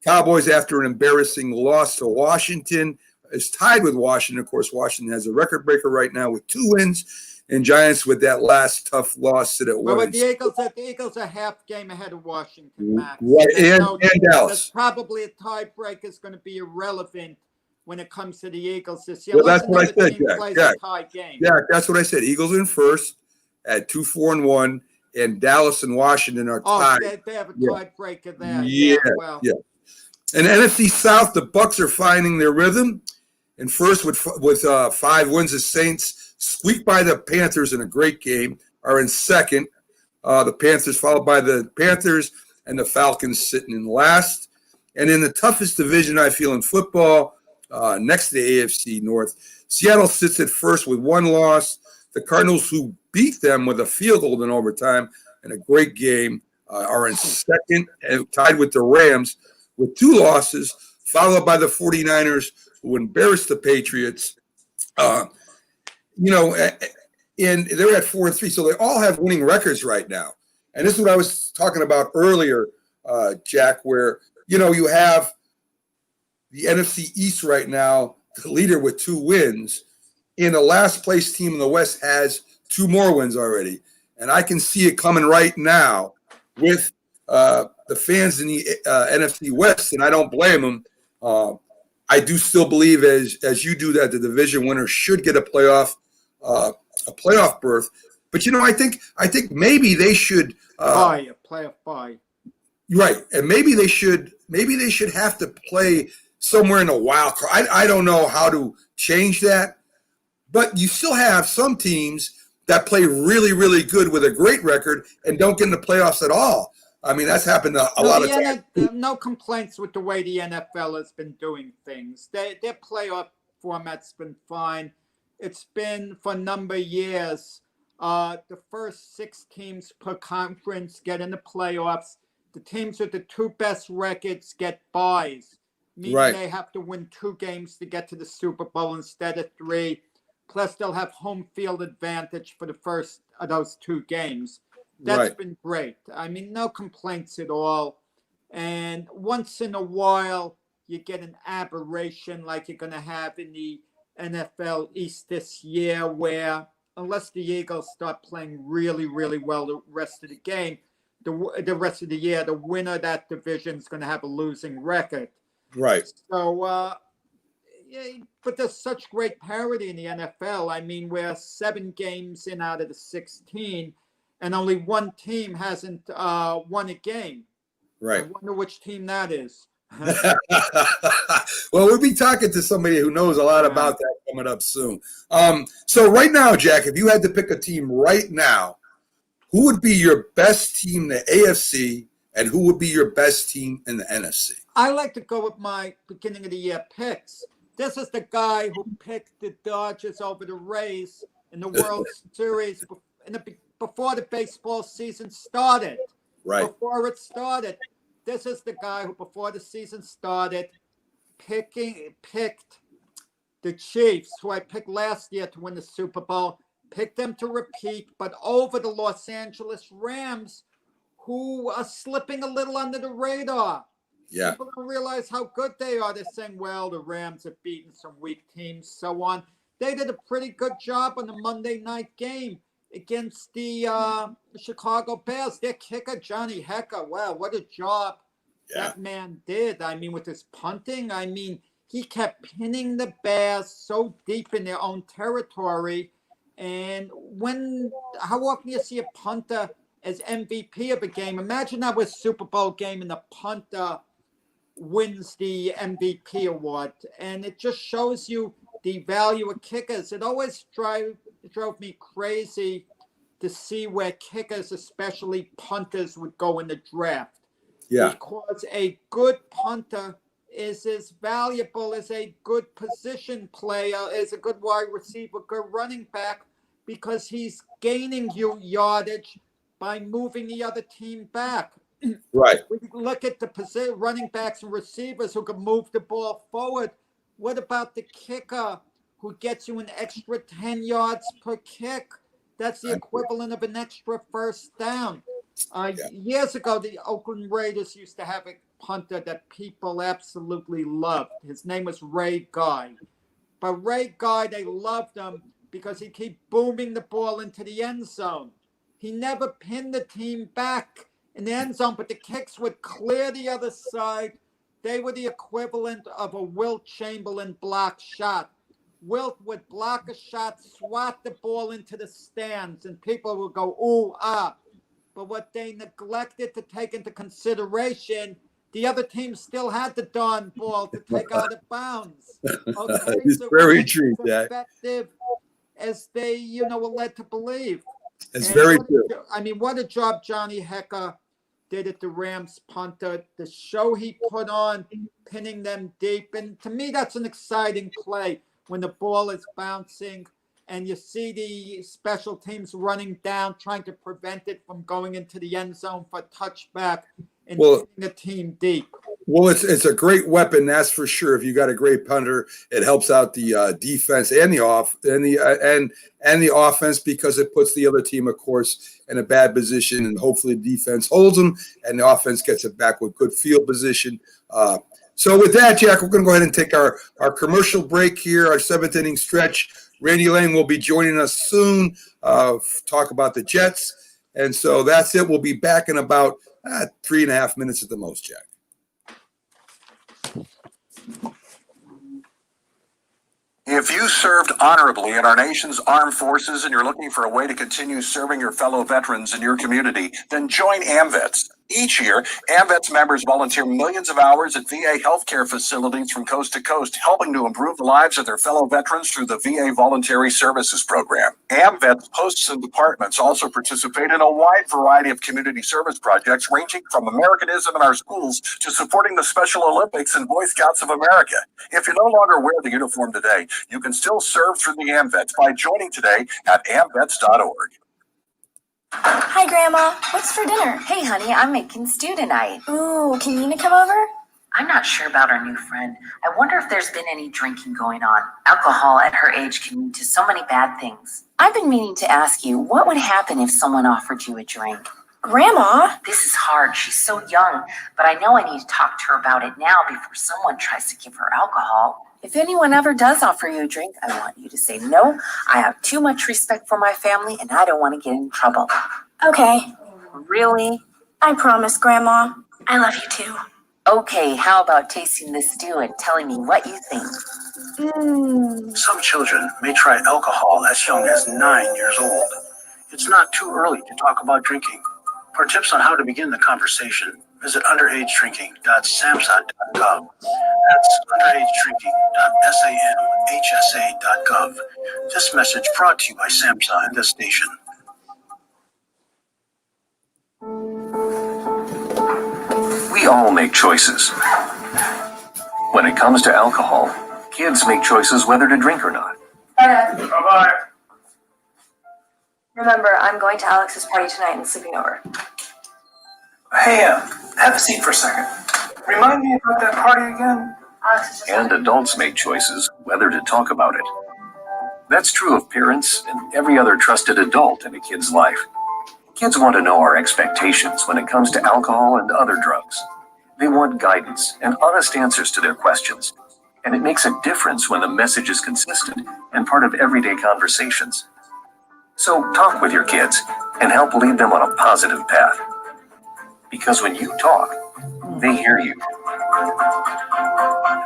Cowboys, after an embarrassing loss to Washington, is tied with Washington. Of course, Washington has a record breaker right now with 2 wins. And Giants with that last tough loss sit at 1. But the Eagles are half game ahead of Washington, Max. Right, and Dallas. That's probably a tiebreaker is going to be irrelevant when it comes to the Eagles this year. Well, that's what I said, Jack. Yeah, that's what I said. Eagles in first at 2-4-1, and Dallas and Washington are tied. They have a tiebreaker there. Yeah. And NFC South, the Bucs are finding their rhythm. And first with 5 wins, the Saints squeaked by the Panthers in a great game, are in second. The Panthers followed by the Panthers, and the Falcons sitting in last. And in the toughest division, I feel, in football, next to the AFC North, Seattle sits at first with 1 loss. The Cardinals, who beat them with a field goal in overtime in a great game, are in second and tied with the Rams with 2 losses, followed by the 49ers, who embarrassed the Patriots. And they're at 4-3, so they all have winning records right now. And this is what I was talking about earlier, Jack, where, you have the NFC East right now, the leader with 2 wins, and the last place team in the West has 2 more wins already. And I can see it coming right now with the fans in the NFC West, and I don't blame them. I do still believe, as you do, that the division winner should get a playoff berth. But I think maybe they should a playoff bye. Right, and maybe they should have to play somewhere in the wild card. I don't know how to change that, but you still have some teams that play really, really good with a great record and don't get in the playoffs at all. I mean, that's happened a lot of times. No complaints with the way the NFL has been doing things. Their playoff format's been fine. It's been for a number of years. The first 6 teams per conference get in the playoffs. The teams with the 2 best records get byes, meaning they have to win 2 games to get to the Super Bowl instead of 3. Plus, they'll have home field advantage for the first of those 2 games. That's been great. I mean, no complaints at all. And once in a while, you get an aberration like you're going to have in the NFL East this year, where unless the Eagles start playing really, really well the rest of the game, the rest of the year, the winner of that division is going to have a losing record. Right. So, but there's such great parity in the NFL. I mean, we're 7 games in out of the 16, and only 1 team hasn't won a game. Right. I wonder which team that is. Well, we'll be talking to somebody who knows a lot about that coming up soon. So right now, Jack, if you had to pick a team right now, who would be your best team in the AFC and who would be your best team in the NFC? I like to go with my beginning of the year picks. This is the guy who picked the Dodgers over the Rays in the World Series before the baseball season started. Right. Before it started. This is the guy who, before the season started, picked the Chiefs, who I picked last year to win the Super Bowl, picked them to repeat, but over the Los Angeles Rams, who are slipping a little under the radar. Yeah. People don't realize how good they are. They're saying, well, the Rams have beaten some weak teams, so on. They did a pretty good job on the Monday night game against the Chicago Bears. Their kicker, Johnny Hecker, wow, what a job that man did. I mean, with his punting, I mean, he kept pinning the Bears so deep in their own territory. And how often you see a punter as MVP of a game. Imagine that was Super Bowl game and the punter wins the MVP award. And it just shows you the value of kickers. It always drove me crazy to see where kickers, especially punters, would go in the draft. Yeah. Because a good punter is as valuable as a good position player, as a good wide receiver, good running back, because he's gaining you yardage by moving the other team back. Right. We look at the running backs and receivers who can move the ball forward. What about the kicker who gets you an extra 10 yards per kick? That's the equivalent of an extra first down. Years ago, the Oakland Raiders used to have a punter that people absolutely loved. His name was Ray Guy. But Ray Guy, they loved him because he'd keep booming the ball into the end zone. He never pinned the team back in the end zone, but the kicks would clear the other side. They were the equivalent of a Wilt Chamberlain block shot. Wilt would block a shot, swat the ball into the stands, and people would go, ooh, ah. But what they neglected to take into consideration, the other team still had the darn ball to take out of bounds. Okay, it's so very it true, was Jack. effective as they, were led to believe. It's And very true. what a job Johnny Hecker did at the Rams punter. The show he put on, pinning them deep. And to me, that's an exciting play when the ball is bouncing and you see the special teams running down, trying to prevent it from going into the end zone for a touchback and pinning the team deep. Well, it's a great weapon, that's for sure. If you got a great punter, it helps out the defense and the offense, because it puts the other team, of course, in a bad position, and hopefully the defense holds them and the offense gets it back with good field position. So with that, Jack, we're going to go ahead and take our commercial break here, our seventh inning stretch. Randy Lange will be joining us soon, talk about the Jets. And so that's it. We'll be back in about 3.5 minutes at the most, Jack. If you served honorably in our nation's armed forces and you're looking for a way to continue serving your fellow veterans in your community, then join AMVETS. Each year, AMVETS members volunteer millions of hours at VA healthcare facilities from coast to coast, helping to improve the lives of their fellow veterans through the VA Voluntary Services Program. AMVETS posts and departments also participate in a wide variety of community service projects, ranging from Americanism in our schools to supporting the Special Olympics and Boy Scouts of America. If you no longer wear the uniform today, you can still serve through the AMVETS by joining today at amvets.org. Hi, Grandma. What's for dinner? Hey, honey, I'm making stew tonight. Ooh, can Nina come over? I'm not sure about our new friend. I wonder if there's been any drinking going on. Alcohol at her age can lead to so many bad things. I've been meaning to ask you, what would happen if someone offered you a drink? Grandma? This is hard. She's so young, but I know I need to talk to her about it now before someone tries to give her alcohol. If anyone ever does offer you a drink, I want you to say, no, I have too much respect for my family and I don't want to get in trouble. Okay. Really? I promise, Grandma. I love you too. Okay, how about tasting this stew and telling me what you think? Some children may try alcohol as young as 9 years old. It's not too early to talk about drinking. For tips on how to begin the conversation, visit underagedrinking.samhsa.gov. That's underagedrinking.samhsa.gov. This message brought to you by SAMHSA and this station. We all make choices. When it comes to alcohol, kids make choices whether to drink or not. Bye-bye. Remember, I'm going to Alex's party tonight and sleeping over. Hey, have a seat for a second. Remind me about that party again? Alex is just And adults make choices whether to talk about it. That's true of parents and every other trusted adult in a kid's life. Kids want to know our expectations when it comes to alcohol and other drugs. They want guidance and honest answers to their questions. And it makes a difference when the message is consistent and part of everyday conversations. So talk with your kids and help lead them on a positive path. Because when you talk, they hear you.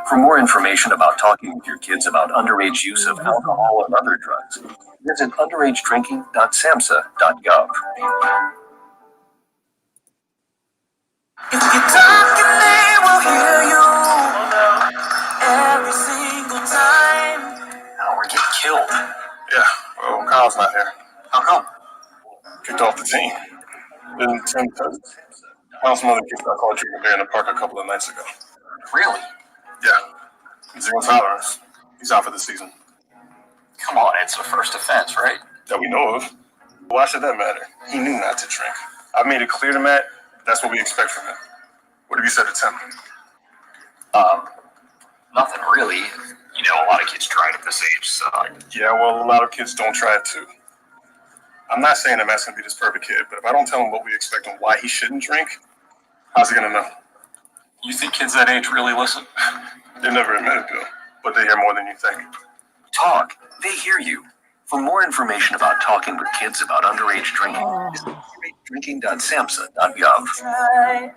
For more information about talking with your kids about underage use of alcohol and other drugs, visit underagedrinking.samhsa.gov. If you talk and they will hear you every single time. Now we're getting killed. Yeah, well, Kyle's not here. How come? Kicked off the team. Didn't Tim because Kyle's mother kicked our called drinking beer in the park a couple of nights ago. Really? Yeah, zero tolerance. He's out for the season. Come on, it's the first offense, right? That we know of. Why should that matter? He knew not to drink. I made it clear to Matt, that's what we expect from him. What have you said to Tim? Nothing really. You know, a lot of kids try it at this age, so. Yeah, well, a lot of kids don't try it too. I'm not saying that Matt's gonna be this perfect kid, but if I don't tell him what we expect and why he shouldn't drink, how's he gonna know? You think kids that age really listen? They never admit it to, but they hear more than you think. Talk. They hear you. For more information about talking with kids about underage drinking, visit drinking.samhsa.gov. Try.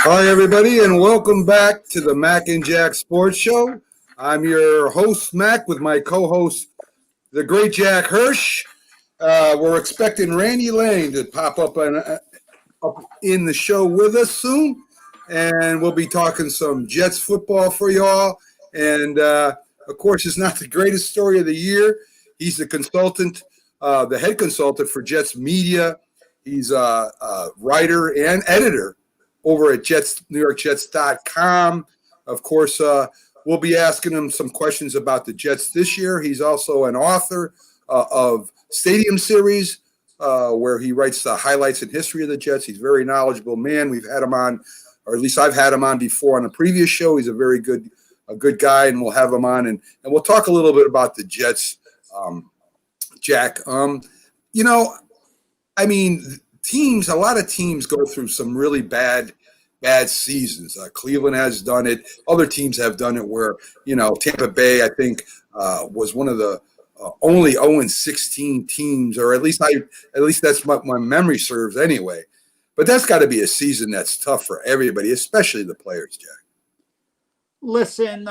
Hi, everybody, and welcome back to the Mac and Jack Sports Show. I'm your host, Mac, with my co-host, the great Jack Hirsch. We're expecting Randy Lange to pop up in the show with us soon, and we'll be talking some Jets football for y'all. And, of course, it's not the greatest story of the year. He's the consultant, the head consultant for Jets Media. He's a writer and editor over at NewYorkJets.com. Of course, we'll be asking him some questions about the Jets this year. He's also an author of Stadium Series, where he writes the highlights and history of the Jets. He's a very knowledgeable man. We've had him on, or at least I've had him on before on a previous show. He's a good guy, and we'll have him on, and we'll talk a little bit about the Jets, Jack. A lot of teams go through some really bad seasons. Cleveland has done it. Other teams have done it where, Tampa Bay, I think, was one of the only 0-16 teams, or at least that's what my memory serves anyway. But that's got to be a season that's tough for everybody, especially the players, Jack. Listen,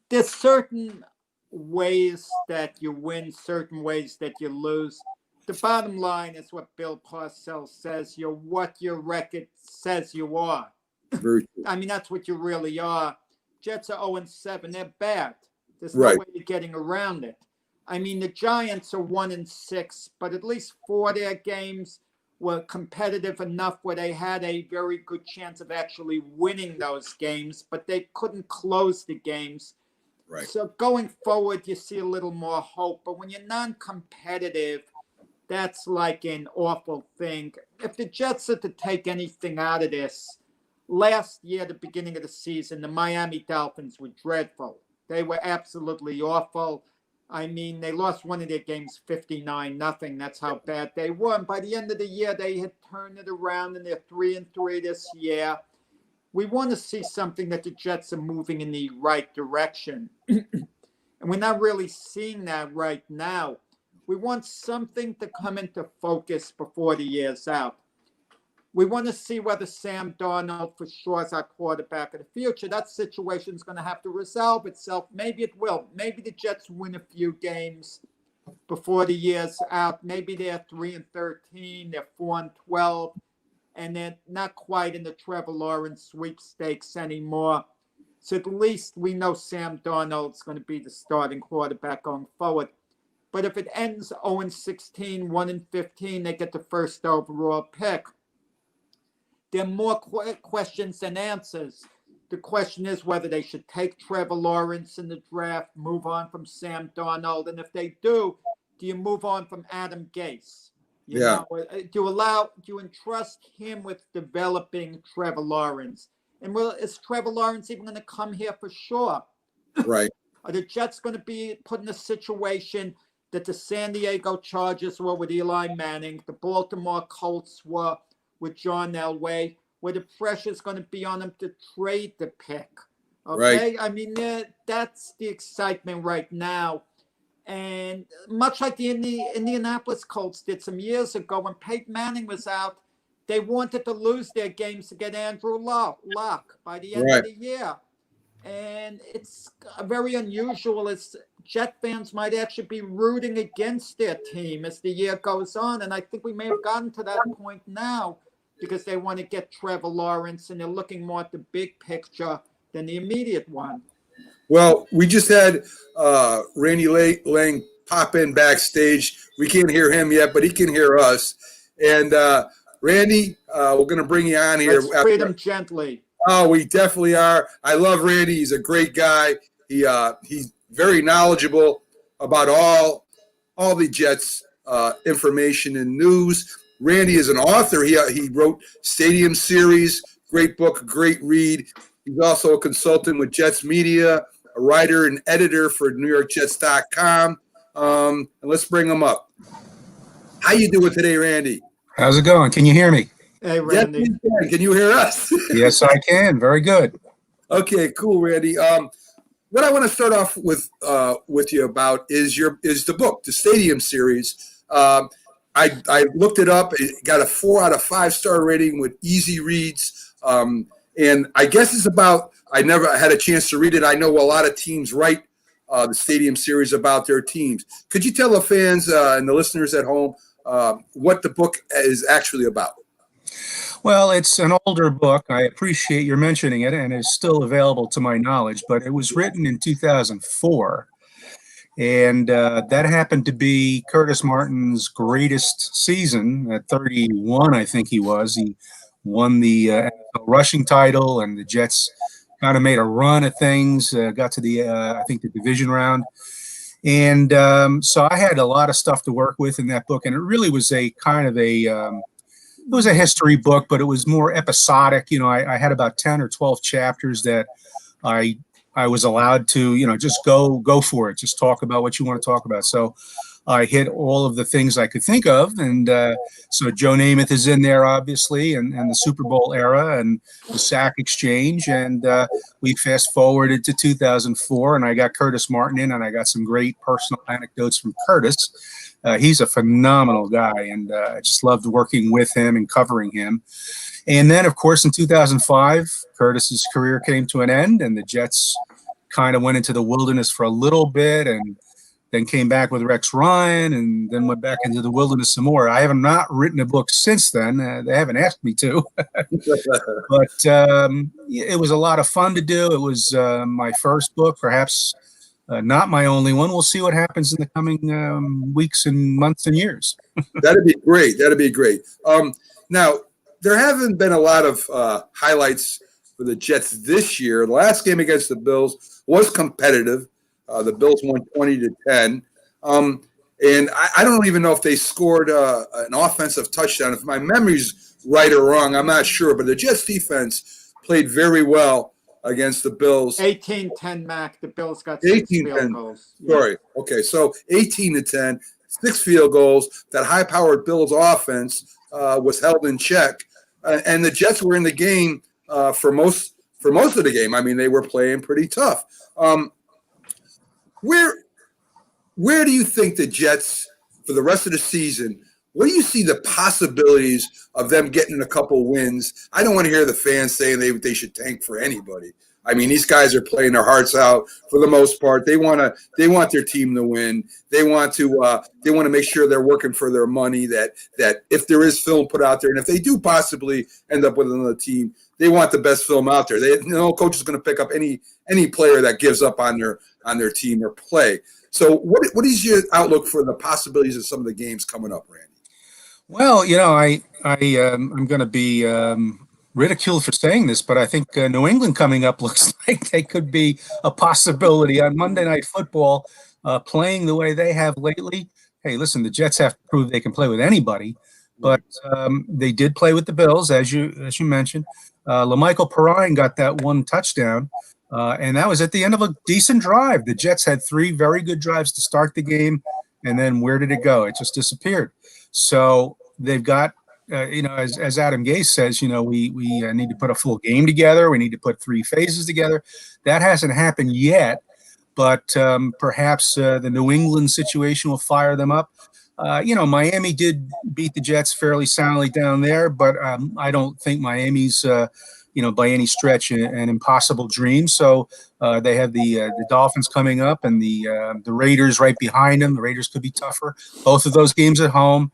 there's certain ways that you win, certain ways that you lose. The bottom line is what Bill Parcells says. You're what your record says you are. Very true. That's what you really are. Jets are 0-7. They're bad. There's Right. no way of getting around it. The Giants are 1-6, but at least 4 of their games were competitive enough where they had a very good chance of actually winning those games, but they couldn't close the games. Right. So going forward, you see a little more hope. But when you're non-competitive, that's like an awful thing. If the Jets are to take anything out of this, last year, the beginning of the season, the Miami Dolphins were dreadful. They were absolutely awful. They lost one of their games 59-0. That's how bad they were. And by the end of the year, they had turned it around, and they're 3-3 this year. We want to see something that the Jets are moving in the right direction. And we're not really seeing that right now. We want something to come into focus before the year's out. We want to see whether Sam Darnold for sure is our quarterback of the future. That situation is going to have to resolve itself. Maybe it will. Maybe the Jets win a few games before the year's out. Maybe they're 3-13, they're 4-12, and they're not quite in the Trevor Lawrence sweepstakes anymore. So at least we know Sam Darnold is going to be the starting quarterback going forward. But if it ends 0-16, 1-15, they get the first overall pick. There are more questions than answers. The question is whether they should take Trevor Lawrence in the draft, move on from Sam Darnold, and if they do you move on from Adam Gase? Do you entrust him with developing Trevor Lawrence? And is Trevor Lawrence even going to come here for sure? Right. Are the Jets going to be put in a situation that the San Diego Chargers were with Eli Manning, the Baltimore Colts were with John Elway, where the pressure is going to be on them to trade the pick. Okay, Right. I mean, that's the excitement right now. And much like the Indianapolis Colts did some years ago when Peyton Manning was out, they wanted to lose their games to get Andrew Luck by the end Right. of the year. And it's very unusual as Jet fans might actually be rooting against their team as the year goes on. And I think we may have gotten to that point now because they want to get Trevor Lawrence and they're looking more at the big picture than the immediate one. Well, we just had Randy Lange pop in backstage. We can't hear him yet, but he can hear us. And Randy, we're going to bring you on here. Let's treat him gently. Oh, we definitely are. I love Randy. He's a great guy. He's very knowledgeable about all the Jets information and news. Randy is an author. He wrote Stadium Series, great book, great read. He's also a consultant with Jets Media, a writer and editor for NewYorkJets.com. And let's bring him up. How you doing today, Randy? How's it going? Can you hear me? Hey, Randy. Yes, can you hear us? Yes, I can. Very good. Okay, cool, Randy. What I want to start off with you about is the book, the Stadium Series. I looked it up. It got a 4 out of 5 star rating with easy reads. And I guess it's about, I never had a chance to read it. I know a lot of teams write the Stadium Series about their teams. Could you tell the fans and the listeners at home what the book is actually about? Well, it's an older book. I appreciate your mentioning it, and it's still available to my knowledge, but it was written in 2004. And that happened to be Curtis Martin's greatest season at 31, I think he was. He won the NFL rushing title, and the Jets kind of made a run at things, got to the, I think, the division round. And so I had a lot of stuff to work with in that book, and it really was a kind of it was a history book, but it was more episodic. You know, I had about 10 or 12 chapters that I was allowed to, just go for it. Just talk about what you want to talk about. So I hit all of the things I could think of. And so Joe Namath is in there, obviously, and the Super Bowl era and the sack exchange. And we fast forwarded to 2004, and I got Curtis Martin in, and I got some great personal anecdotes from Curtis. He's a phenomenal guy, and I just loved working with him and covering him. And then, of course, in 2005, Curtis's career came to an end, and the Jets kind of went into the wilderness for a little bit, and then came back with Rex Ryan, and then went back into the wilderness some more. I have not written a book since then. They haven't asked me to. But it was a lot of fun to do. It was my first book, perhaps not my only one. We'll see what happens in the coming weeks and months and years. That'd be great. That'd be great. Now, there haven't been a lot of highlights for the Jets this year. The last game against the Bills was competitive. The Bills won 20-10. And I don't even know if they scored an offensive touchdown. If my memory's right or wrong, I'm not sure. But the Jets defense played very well against the Bills. 18-10, Mac. The Bills got 6 field goals. Sorry. Okay, so 18-10, 6 field goals. That high-powered Bills offense was held in check. And the Jets were in the game for most of the game. I mean, they were playing pretty tough. Where do you think the Jets, for the rest of the season, where do you see the possibilities of them getting a couple wins? I don't want to hear the fans saying they should tank for anybody. I mean, these guys are playing their hearts out for the most part. They want their team to win. They want to make sure they're working for their money. That if there is film put out there, and if they do possibly end up with another team, they want the best film out there. No coach is going to pick up any player that gives up on their team or play. So, what is your outlook for the possibilities of some of the games coming up, Randy? Well, I'm going to be ridiculed for saying this, but I think New England coming up looks like they could be a possibility on Monday Night Football, playing the way they have lately. Hey, listen, the Jets have to prove they can play with anybody, but they did play with the Bills, as you mentioned. LaMichael Perrine got that one touchdown, and that was at the end of a decent drive. The Jets had 3 very good drives to start the game. and then where did it go? It just disappeared. So they've got, as Adam Gase says, we need to put a full game together. We need to put 3 phases together. That hasn't happened yet, but perhaps the New England situation will fire them up. Miami did beat the Jets fairly soundly down there, but I don't think Miami's, by any stretch, an impossible dream. So they have the Dolphins coming up and the Raiders right behind them. The Raiders could be tougher. Both of those games at home.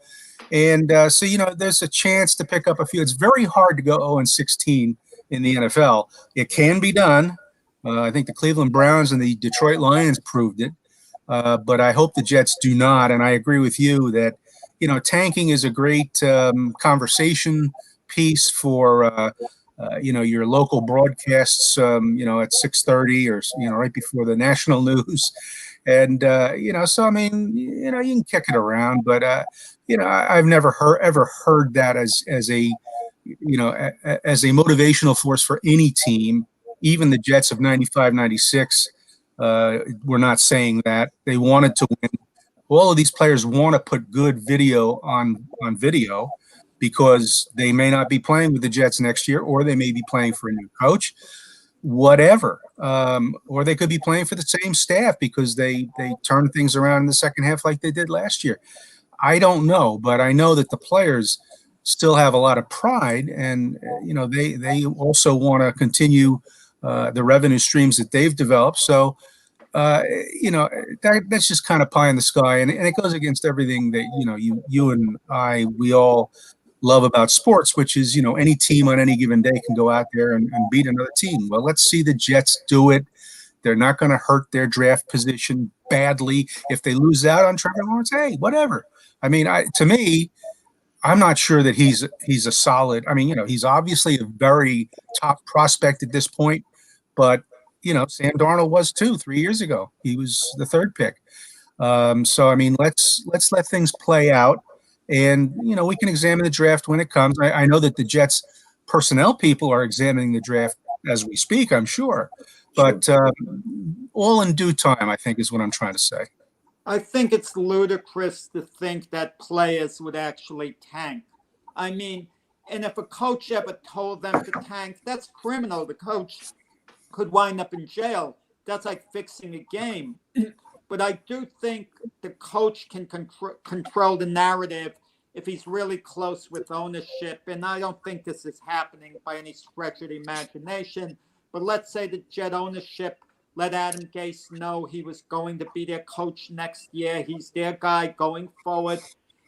And so, there's a chance to pick up a few. It's very hard to go 0-16 in the NFL. It can be done. I think the Cleveland Browns and the Detroit Lions proved it. But I hope the Jets do not. And I agree with you that, tanking is a great conversation piece for, your local broadcasts, at 6:30 or, right before the national news. And, so, I mean, you can kick it around, but, I've never ever heard that as a, as a motivational force for any team, even the Jets of 95, 96. We're not saying that. They wanted to win. All of these players want to put good video on video because they may not be playing with the Jets next year, or they may be playing for a new coach, whatever. Or they could be playing for the same staff because they turned things around in the second half like they did last year. I don't know, but I know that the players still have a lot of pride, and they also want to continue the revenue streams that they've developed. So, that's just kind of pie in the sky, and it goes against everything that you and we all love about sports, which is any team on any given day can go out there and beat another team. Well, let's see the Jets do it. They're not going to hurt their draft position badly if they lose out on Trevor Lawrence. Hey, whatever. I mean, to me, I'm not sure that he's a solid. I mean, he's obviously a very top prospect at this point, but Sam Darnold was too 3 years ago. He was the 3rd pick. So I mean, let's let things play out, and we can examine the draft when it comes. I know that the Jets personnel people are examining the draft as we speak, I'm sure, but all in due time, I think, is what I'm trying to say. I think it's ludicrous to think that players would actually tank. I mean, and if a coach ever told them to tank, that's criminal. The coach could wind up in jail. That's like fixing a game. But I do think the coach can control the narrative if he's really close with ownership. And I don't think this is happening by any stretch of the imagination. But let's say the Jet ownership let Adam Gase know he was going to be their coach next year. He's their guy going forward.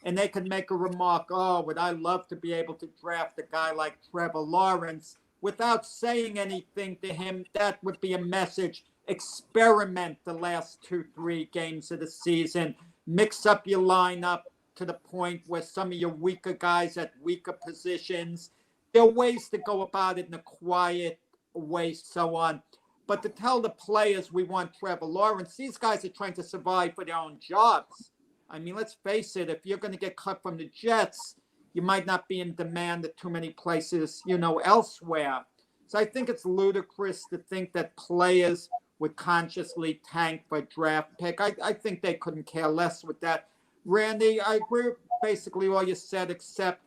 And they can make a remark, oh, would I love to be able to draft a guy like Trevor Lawrence, without saying anything to him. That would be a message. Experiment the last 2-3 games of the season. Mix up your lineup to the point where some of your weaker guys at weaker positions. There are ways to go about it in a quiet way, so on. But to tell the players we want Trevor Lawrence, these guys are trying to survive for their own jobs. I mean, let's face it, if you're going to get cut from the Jets, you might not be in demand at too many places, elsewhere. So I think it's ludicrous to think that players would consciously tank for a draft pick. I think they couldn't care less with that. Randy, I agree with basically all you said, except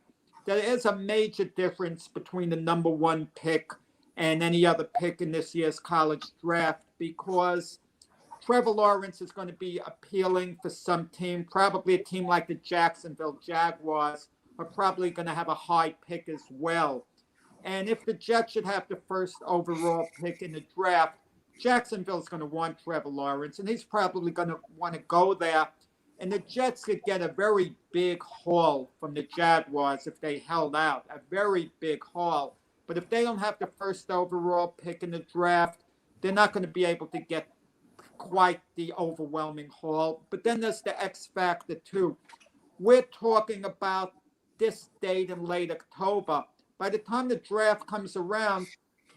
there is a major difference between the number 1 pick and any other pick in this year's college draft, because Trevor Lawrence is going to be appealing for some team. Probably a team like the Jacksonville Jaguars are probably going to have a high pick as well. And if the Jets should have the 1st overall pick in the draft, Jacksonville's going to want Trevor Lawrence, and he's probably going to want to go there. And the Jets could get a very big haul from the Jaguars if they held out, a very big haul. But if they don't have the 1st overall pick in the draft, they're not going to be able to get quite the overwhelming haul. But then there's the X factor too. We're talking about this date in late October. By the time the draft comes around,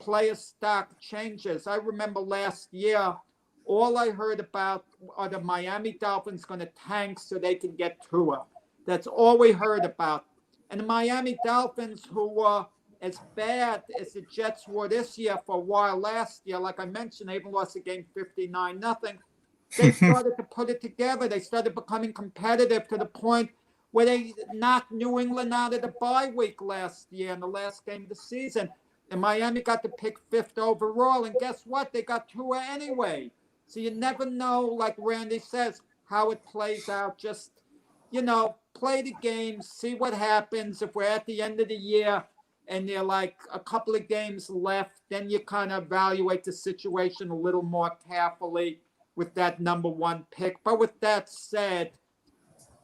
player stock changes. I remember last year, all I heard about are the Miami Dolphins going to tank so they can get Tua. That's all we heard about. And the Miami Dolphins, who were as bad as the Jets were this year for a while last year, like I mentioned, they even lost the game 59-0. they started to put it together. They started becoming competitive to the point where they knocked New England out of the bye week last year in the last game of the season. And Miami got to pick 5th overall. And guess what? They got Tua anyway. So you never know, like Randy says, how it plays out. Just, play the game, see what happens. If we're at the end of the year and there are like a couple of games left, then you kind of evaluate the situation a little more carefully with that number 1 pick. But with that said,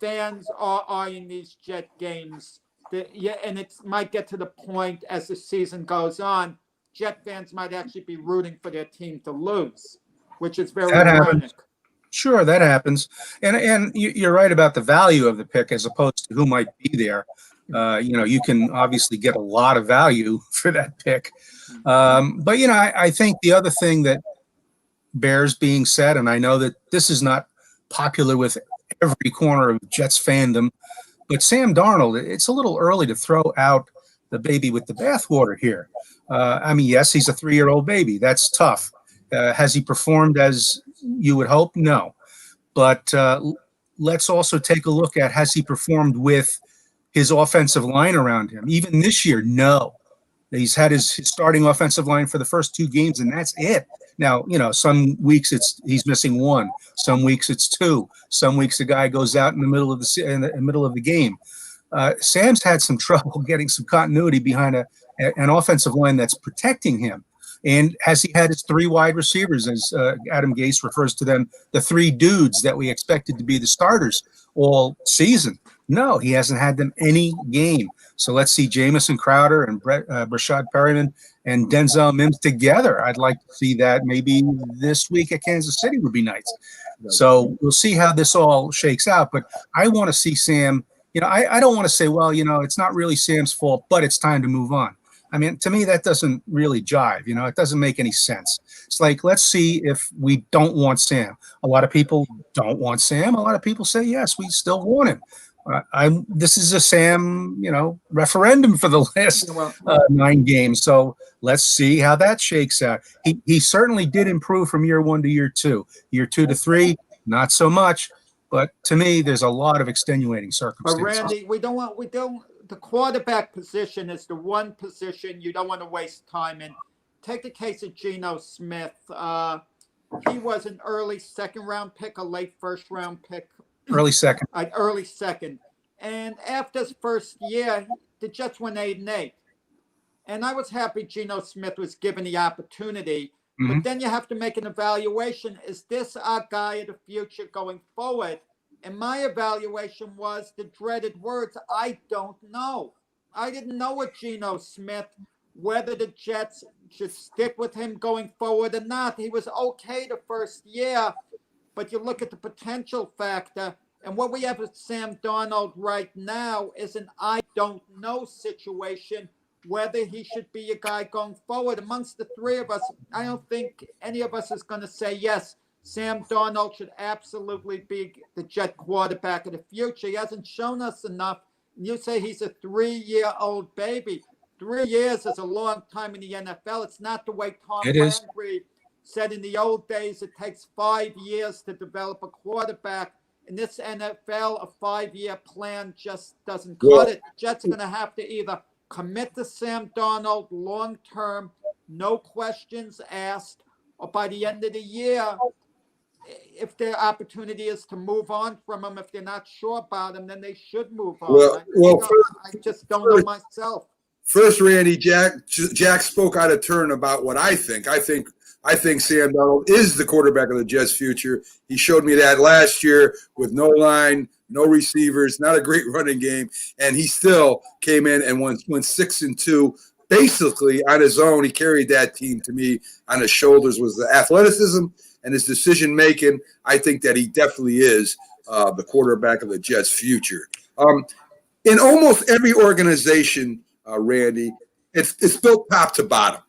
fans are eyeing these Jet games. And it might get to the point as the season goes on, Jet fans might actually be rooting for their team to lose, which is very ironic. Sure, that happens. And you're right about the value of the pick as opposed to who might be there. You can obviously get a lot of value for that pick. But, I think the other thing that bears being said, and I know that this is not popular with every corner of Jets fandom, but Sam Darnold, it's a little early to throw out the baby with the bathwater here. Yes, he's a 3-year-old baby. That's tough. Has he performed as you would hope? No. But let's also take a look at, has he performed with his offensive line around him? Even this year, no. He's had his starting offensive line for the first 2 games, and that's it. Now, some weeks he's missing 1. Some weeks it's 2. Some weeks the guy goes out in the middle of the game. Sam's had some trouble getting some continuity behind an offensive line that's protecting him. And has he had his 3 wide receivers, as Adam Gase refers to them, the 3 dudes that we expected to be the starters all season? No, he hasn't had them any game. So let's see Jamison Crowder and Brashad Perryman and Denzel Mims together. I'd like to see that maybe this week at Kansas City would be nice. So we'll see how this all shakes out. But I want to see Sam. I don't want to say, well, it's not really Sam's fault, but it's time to move on. To me, that doesn't really jive. It doesn't make any sense. It's like, let's see if we don't want Sam. A lot of people don't want Sam. A lot of people say, yes, we still want him. This is a Sam, referendum for the last 9 games. So let's see how that shakes out. He certainly did improve from year 1 to year 2. Year 2 to 3, not so much. But to me, there's a lot of extenuating circumstances. But Randy, the quarterback position is the one position you don't want to waste time in. Take the case of Geno Smith. He was an early 2nd-round pick, a late 1st-round pick. Early 2nd. Early 2nd. And after his first year, the Jets went 8-8. And I was happy Geno Smith was given the opportunity. Mm-hmm. But then you have to make an evaluation. Is this our guy of the future going forward? And my evaluation was the dreaded words, I don't know. I didn't know with Geno Smith whether the Jets should stick with him going forward or not. He was okay the first year, but you look at the potential factor, and what we have with Sam Darnold right now is an I don't know situation, whether he should be a guy going forward. Amongst the 3 of us, I don't think any of us is going to say, yes, Sam Darnold should absolutely be the Jet quarterback of the future. He hasn't shown us enough. And you say he's a 3-year-old baby. 3 years is a long time in the NFL. It's not the way Tom Landry said in the old days. It takes 5 years to develop a quarterback. In this NFL, a 5-year plan just doesn't cut it. Jets going to have to either commit to Sam Darnold long-term, no questions asked, or by the end of the year, if their opportunity is to move on from him, if they're not sure about him, then they should move on. I just don't know myself. First, Randy, Jack spoke out of turn about what I think. I think Sam Darnold is the quarterback of the Jets' future. He showed me that last year with no line, no receivers, not a great running game, and he still came in and went 6-2. Basically, on his own, he carried that team. To me, on his shoulders was the athleticism and his decision-making. I think that he definitely is the quarterback of the Jets' future. In almost every organization, Randy, it's built top to bottom.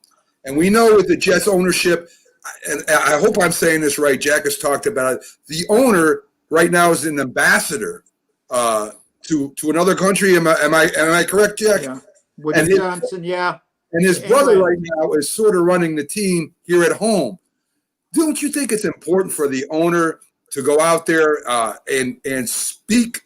And we know with the Jets ownership, and I hope I'm saying this right, Jack has talked about it, the owner right now is an ambassador to another country. Am I correct, Jack? Yeah. Woody Johnson, yeah. And his brother right now is sort of running the team here at home. Don't you think it's important for the owner to go out there and speak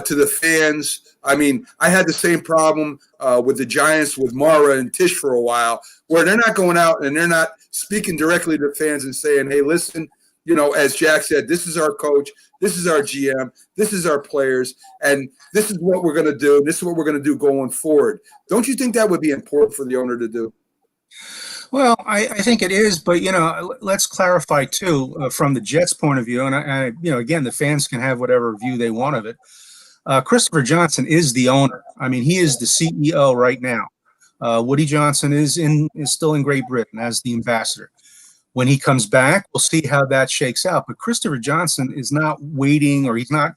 to the fans. I mean, I had the same problem with the Giants with Mara and Tisch for a while, where they're not going out and they're not speaking directly to the fans and saying, hey, listen, you know, as Jack said, this is our coach, this is our GM, this is our players, and this is what we're going to do. This is what we're going to do going forward. Don't you think that would be important for the owner to do? Well, I think it is, but let's clarify too from the Jets' point of view, and again, the fans can have whatever view they want of it. Christopher Johnson is the owner. I mean, he is the CEO right now. Woody Johnson is still in Great Britain as the ambassador. When he comes back, we'll see how that shakes out. But Christopher Johnson is not waiting, or he's not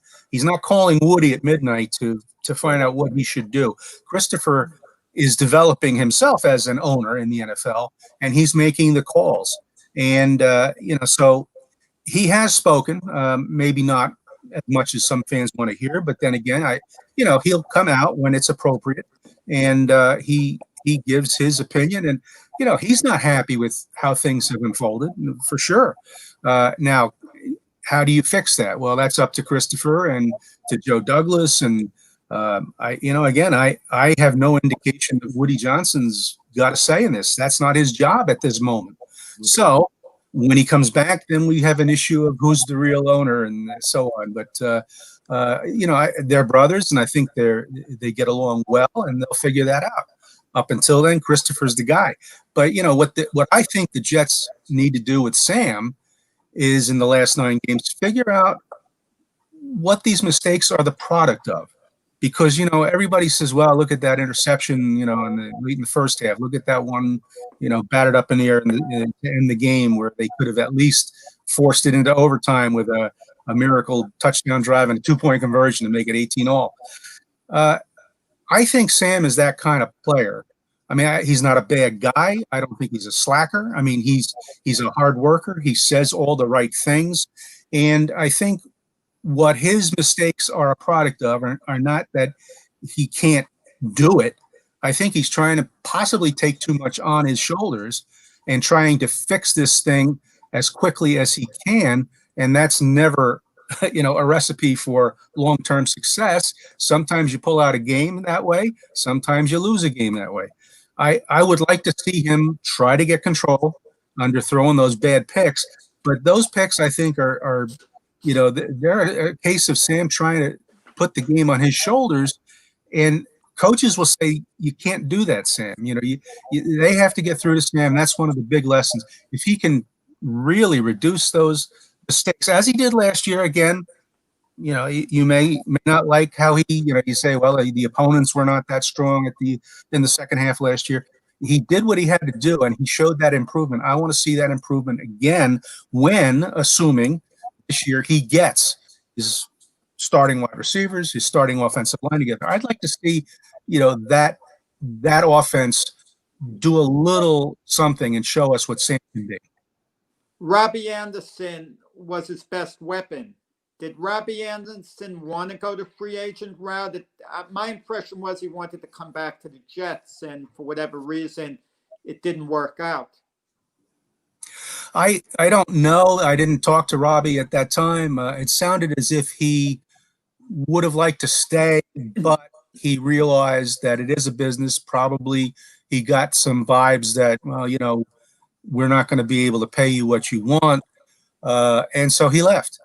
calling Woody at midnight to find out what he should do. Christopher is developing himself as an owner in the NFL, and he's making the calls. And so he has spoken, maybe not as much as some fans want to hear, but then again, he'll come out when it's appropriate, and he gives his opinion. And he's not happy with how things have unfolded, for sure. Now, how do you fix that? Well, that's up to Christopher and to Joe Douglas. And I have no indication that Woody Johnson's got a say in this. That's not his job at this moment. So when he comes back, then we have an issue of who's the real owner and so on. But they're brothers, and I think they get along well, and they'll figure that out. Up until then, Christopher's the guy. But what I think the Jets need to do with Sam is, in the last 9 games, figure out what these mistakes are the product of. Because everybody says, well, look at that interception, late in the first half. Look at that one, batted up in the air in the game where they could have at least forced it into overtime with a miracle touchdown drive and a 2-point conversion to make it 18-all. I think Sam is that kind of player. I mean, he's not a bad guy. I don't think he's a slacker. I mean, he's a hard worker. He says all the right things. And I think what his mistakes are a product of are not that he can't do it. I think he's trying to possibly take too much on his shoulders and trying to fix this thing as quickly as he can. And that's never a recipe for long-term success. Sometimes you pull out a game that way. Sometimes you lose a game that way. I would like to see him try to get control under throwing those bad picks. But those picks, I think, are they're a case of Sam trying to put the game on his shoulders. And coaches will say, you can't do that, Sam. They have to get through to Sam. That's one of the big lessons. If he can really reduce those mistakes, as he did last year, again, you may not like how you say, well, the opponents were not that strong in the second half last year. He did what he had to do, and he showed that improvement. I want to see that improvement again when, assuming this year he gets his starting wide receivers, his starting offensive line together. I'd like to see, that offense do a little something and show us what Sam can be. Robbie Anderson was his best weapon. Did Robbie Anderson want to go the free agent route? My impression was he wanted to come back to the Jets, and for whatever reason, it didn't work out. I don't know. I didn't talk to Robbie at that time. It sounded as if he would have liked to stay, but he realized that it is a business. Probably he got some vibes that, well, we're not going to be able to pay you what you want. And so he left.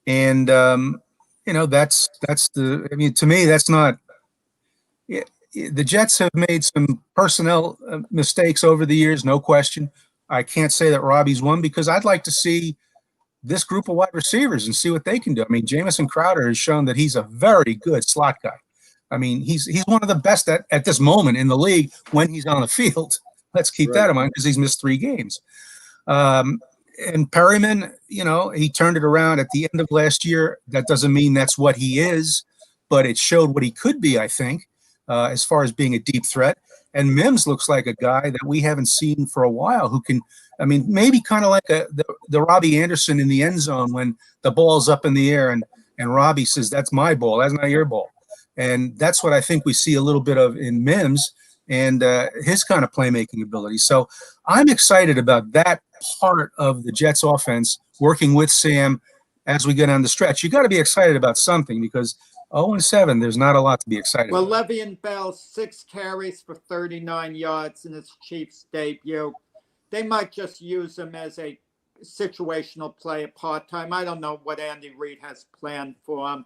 And, to me, that's not – the Jets have made some personnel mistakes over the years, no question. I can't say that Robbie's one, because I'd like to see this group of wide receivers and see what they can do. I mean, Jamison Crowder has shown that he's a very good slot guy. I mean, he's one of the best at this moment in the league when he's on the field. Let's keep that in mind, because he's missed 3 games. And Perryman, he turned it around at the end of last year. That doesn't mean that's what he is, but it showed what he could be, I think, as far as being a deep threat. And Mims looks like a guy that we haven't seen for a while who can, maybe kind of like the Robbie Anderson in the end zone when the ball's up in the air and Robbie says, that's my ball, that's not your ball. And that's what I think we see a little bit of in Mims and his kind of playmaking ability. So I'm excited about that part of the Jets offense, working with Sam as we get down the stretch. You got to be excited about something because 0-7, there's not a lot to be excited Well, about. Le'Veon Bell, 6 carries for 39 yards in his Chiefs debut. They might just use him as a situational player part-time. I don't know what Andy Reid has planned for him.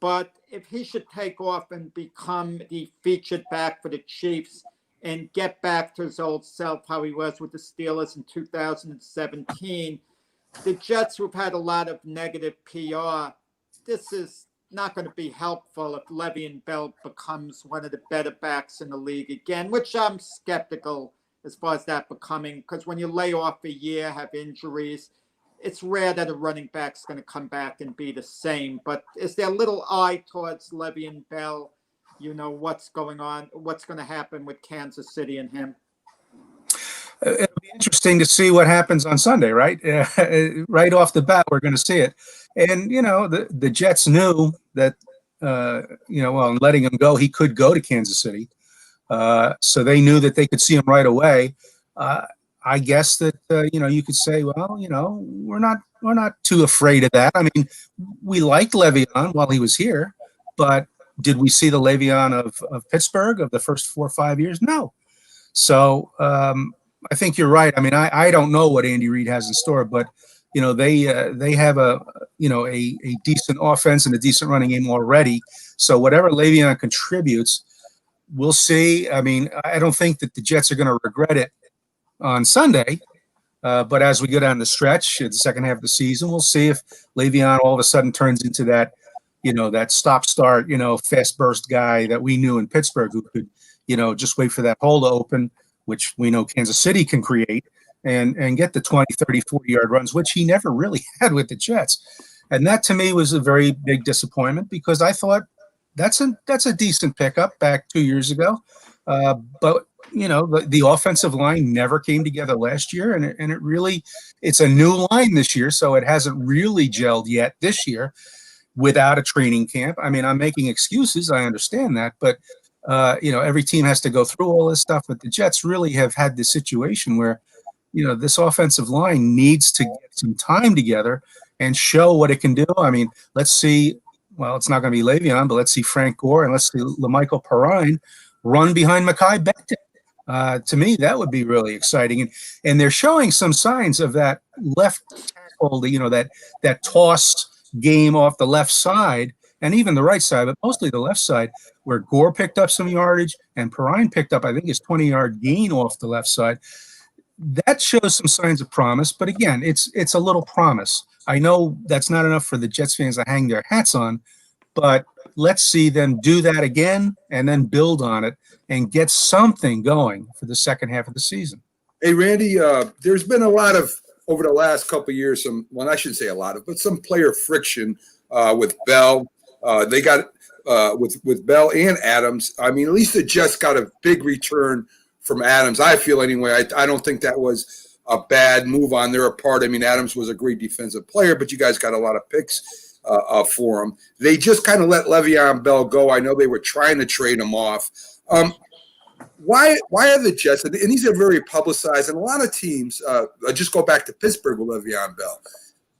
But if he should take off and become the featured back for the Chiefs and get back to his old self, how he was with the Steelers in 2017, the Jets, who've had a lot of negative PR, this is not going to be helpful if Le'Veon Bell becomes one of the better backs in the league again, which I'm skeptical as far as that becoming, because when you lay off a year, have injuries, it's rare that a running back's going to come back and be the same. But is there a little eye towards Le'Veon Bell? You know, what's going on, what's going to happen with Kansas City and him? It'll be interesting to see what happens on Sunday, right? Right off the bat, we're going to see it. And, you know, the Jets knew that, you know, well, in letting him go, he could go to Kansas City. So they knew that they could see him right away. I guess that, you know, you could say, well, you know, we're not too afraid of that. I mean, we liked Le'Veon while he was here, but did we see the Le'Veon of Pittsburgh of the first 4 or 5 years? No. So I think you're right. I mean, I don't know what Andy Reid has in store, but you know, they have a decent offense and a decent running game already. So whatever Le'Veon contributes, we'll see. I mean, I don't think that the Jets are going to regret it on Sunday. But as we go down the stretch, the second half of the season, we'll see if Le'Veon all of a sudden turns into that, you know, that stop-start, you know, fast burst guy that we knew in Pittsburgh who could, you know, just wait for that hole to open, which we know Kansas City can create, and get the 20, 30, 40-yard runs, which he never really had with the Jets. And that, to me, was a very big disappointment because I thought that's a decent pickup back 2 years ago. But, you know, the offensive line never came together last year, and it really – it's a new line this year, so it hasn't really gelled yet this year without a training camp. I mean, I'm making excuses. I understand that. But, you know, every team has to go through all this stuff. But the Jets really have had this situation where, you know, this offensive line needs to get some time together and show what it can do. I mean, let's see. Well, it's not going to be Le'Veon, but let's see Frank Gore and let's see LaMichael Perrine run behind Mekhi Becton. To me, that would be really exciting. And they're showing some signs of that left tackle, you know, that toss game off the left side and even the right side, but mostly the left side, where Gore picked up some yardage and Perrine picked up, I think, his 20-yard gain off the left side. That shows some signs of promise, but again, it's a little promise. I know that's not enough for the Jets fans to hang their hats on, but let's see them do that again and then build on it and get something going for the second half of the season. Hey, Randy, there's been a lot of, over the last couple of years, I shouldn't say a lot of, but some player friction with Bell. They got with Bell and Adams. I mean, at least the Jets got a big return from Adams. I feel anyway. I don't think that was a bad move on their part. I mean, Adams was a great defensive player, but you guys got a lot of picks for him. They just kind of let Le'Veon Bell go. I know they were trying to trade him off. Why are the Jets, and these are very publicized, and a lot of teams, just go back to Pittsburgh with Le'Veon Bell.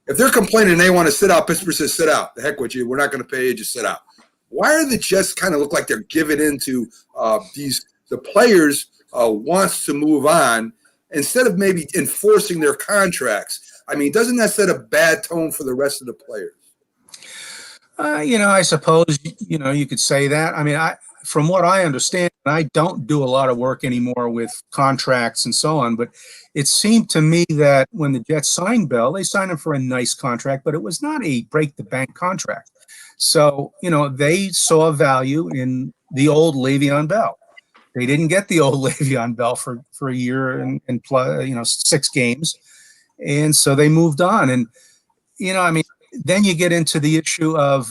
If they're complaining they want to sit out, Pittsburgh says, sit out. The heck with you. We're not going to pay you. Just sit out. Why are the Jets kind of look like they're giving in to the players wants to move on instead of maybe enforcing their contracts? I mean, doesn't that set a bad tone for the rest of the players? You know, I suppose, you know, you could say that. I mean, from what I understand, I don't do a lot of work anymore with contracts and so on, but it seemed to me that when the Jets signed Bell, they signed him for a nice contract, but it was not a break-the-bank contract. So, you know, they saw value in the old Le'Veon Bell. They didn't get the old Le'Veon Bell for a year and 6 games. And so they moved on. And, you know, I mean, then you get into the issue of,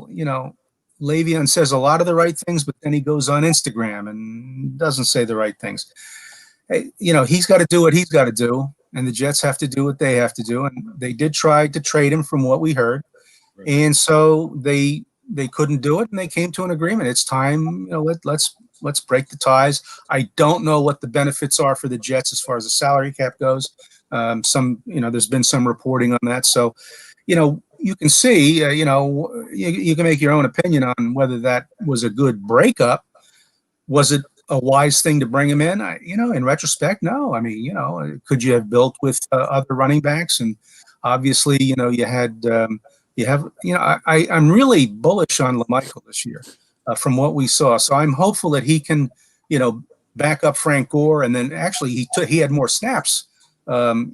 you know, Le'Veon says a lot of the right things, but then he goes on Instagram and doesn't say the right things. Hey, you know, he's got to do what he's got to do, and the Jets have to do what they have to do. And they did try to trade him from what we heard. Right. And so they couldn't do it, and they came to an agreement. It's time, you know, let's break the ties. I don't know what the benefits are for the Jets as far as the salary cap goes. You know, there's been some reporting on that. So, you can see, you can make your own opinion on whether that was a good breakup. Was it a wise thing to bring him in? In retrospect, no. I mean, could you have built with other running backs? And obviously, you had, I'm really bullish on LaMichael this year from what we saw. So I'm hopeful that he can, back up Frank Gore. And then actually he had more snaps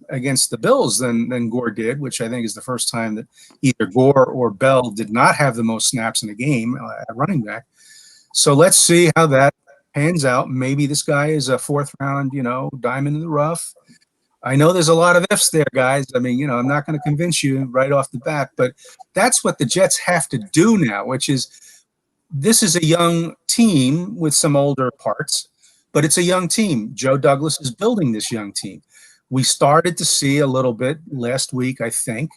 against the Bills than Gore did, which I think is the first time that either Gore or Bell did not have the most snaps in a game at running back. So let's see how that pans out. Maybe this guy is a fourth round, diamond in the rough. I know there's a lot of ifs there, guys. I mean, I'm not going to convince you right off the bat, but that's what the Jets have to do now, which is this is a young team with some older parts, but it's a young team. Joe Douglas is building this young team. We started to see a little bit last week, I think,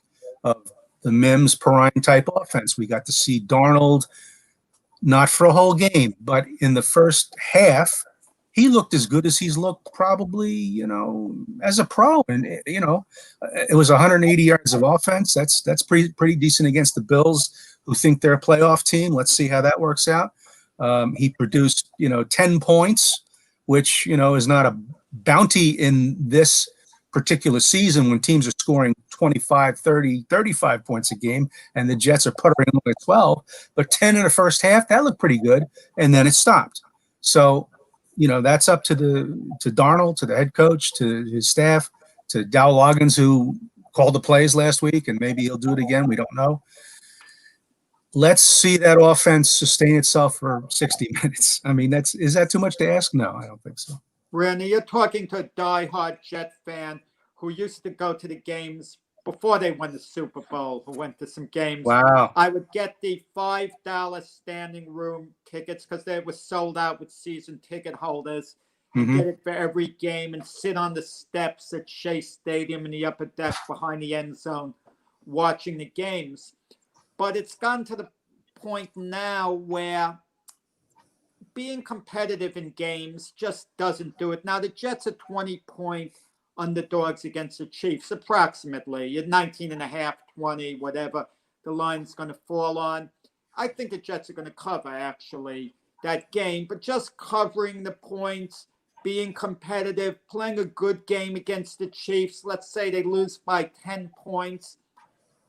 of the Mims Perrine type offense. We got to see Darnold, not for a whole game, but in the first half, he looked as good as he's looked probably, as a pro. And, it was 180 yards of offense. That's pretty decent against the Bills, who think they're a playoff team. Let's see how that works out. He produced, 10 points, which, is not a bounty in this particular season when teams are scoring 25, 30, 35 points a game and the Jets are puttering only 12, but 10 in the first half, that looked pretty good. And then it stopped. So, that's up to Darnold, to the head coach, to his staff, to Dow Loggins, who called the plays last week, and maybe he'll do it again. We don't know. Let's see that offense sustain itself for 60 minutes. I mean, is that too much to ask? No, I don't think so. Randy, you're talking to a diehard Jet fan who used to go to the games before they won the Super Bowl, who went to some games. Wow. I would get the $5 standing room tickets because they were sold out with season ticket holders. Get it for every game and sit on the steps at Shea Stadium in the upper deck behind the end zone watching the games. But it's gotten to the point now where being competitive in games just doesn't do it. Now, the Jets are 20-point underdogs against the Chiefs, approximately. At 19.5, 20, whatever the line's going to fall on. I think the Jets are going to cover, actually, that game. But just covering the points, being competitive, playing a good game against the Chiefs, let's say they lose by 10 points,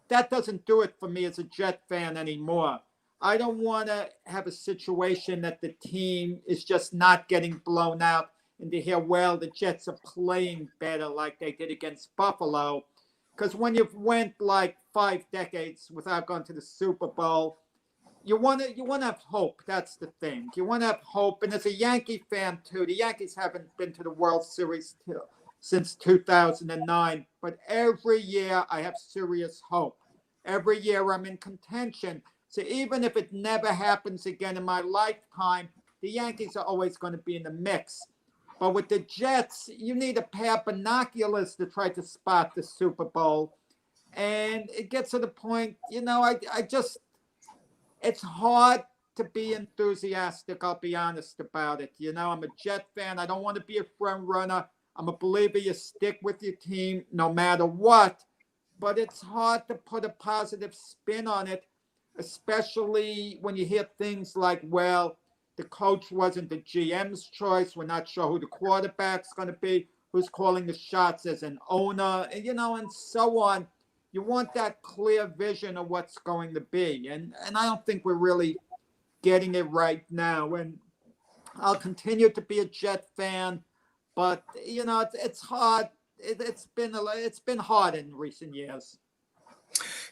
that doesn't do it for me as a Jet fan anymore. I don't want to have a situation that the team is just not getting blown out and to hear, well, the Jets are playing better like they did against Buffalo. Because when you've went like 5 decades without going to the Super Bowl, you want to have hope. That's the thing. You want to have hope. And as a Yankee fan, too, the Yankees haven't been to the World Series since 2009. But every year I have serious hope. Every year I'm in contention. So even if it never happens again in my lifetime, the Yankees are always going to be in the mix. But with the Jets, you need a pair of binoculars to try to spot the Super Bowl. And it gets to the point, it's hard to be enthusiastic. I'll be honest about it. I'm a Jet fan. I don't want to be a front runner. I'm a believer you stick with your team no matter what. But it's hard to put a positive spin on it, especially when you hear things like, well, the coach wasn't the GM's choice. We're not sure who the quarterback's going to be, who's calling the shots as an owner, and, and so on. You want that clear vision of what's going to be. And I don't think we're really getting it right now. And I'll continue to be a Jet fan, but, it's hard. It's been hard in recent years.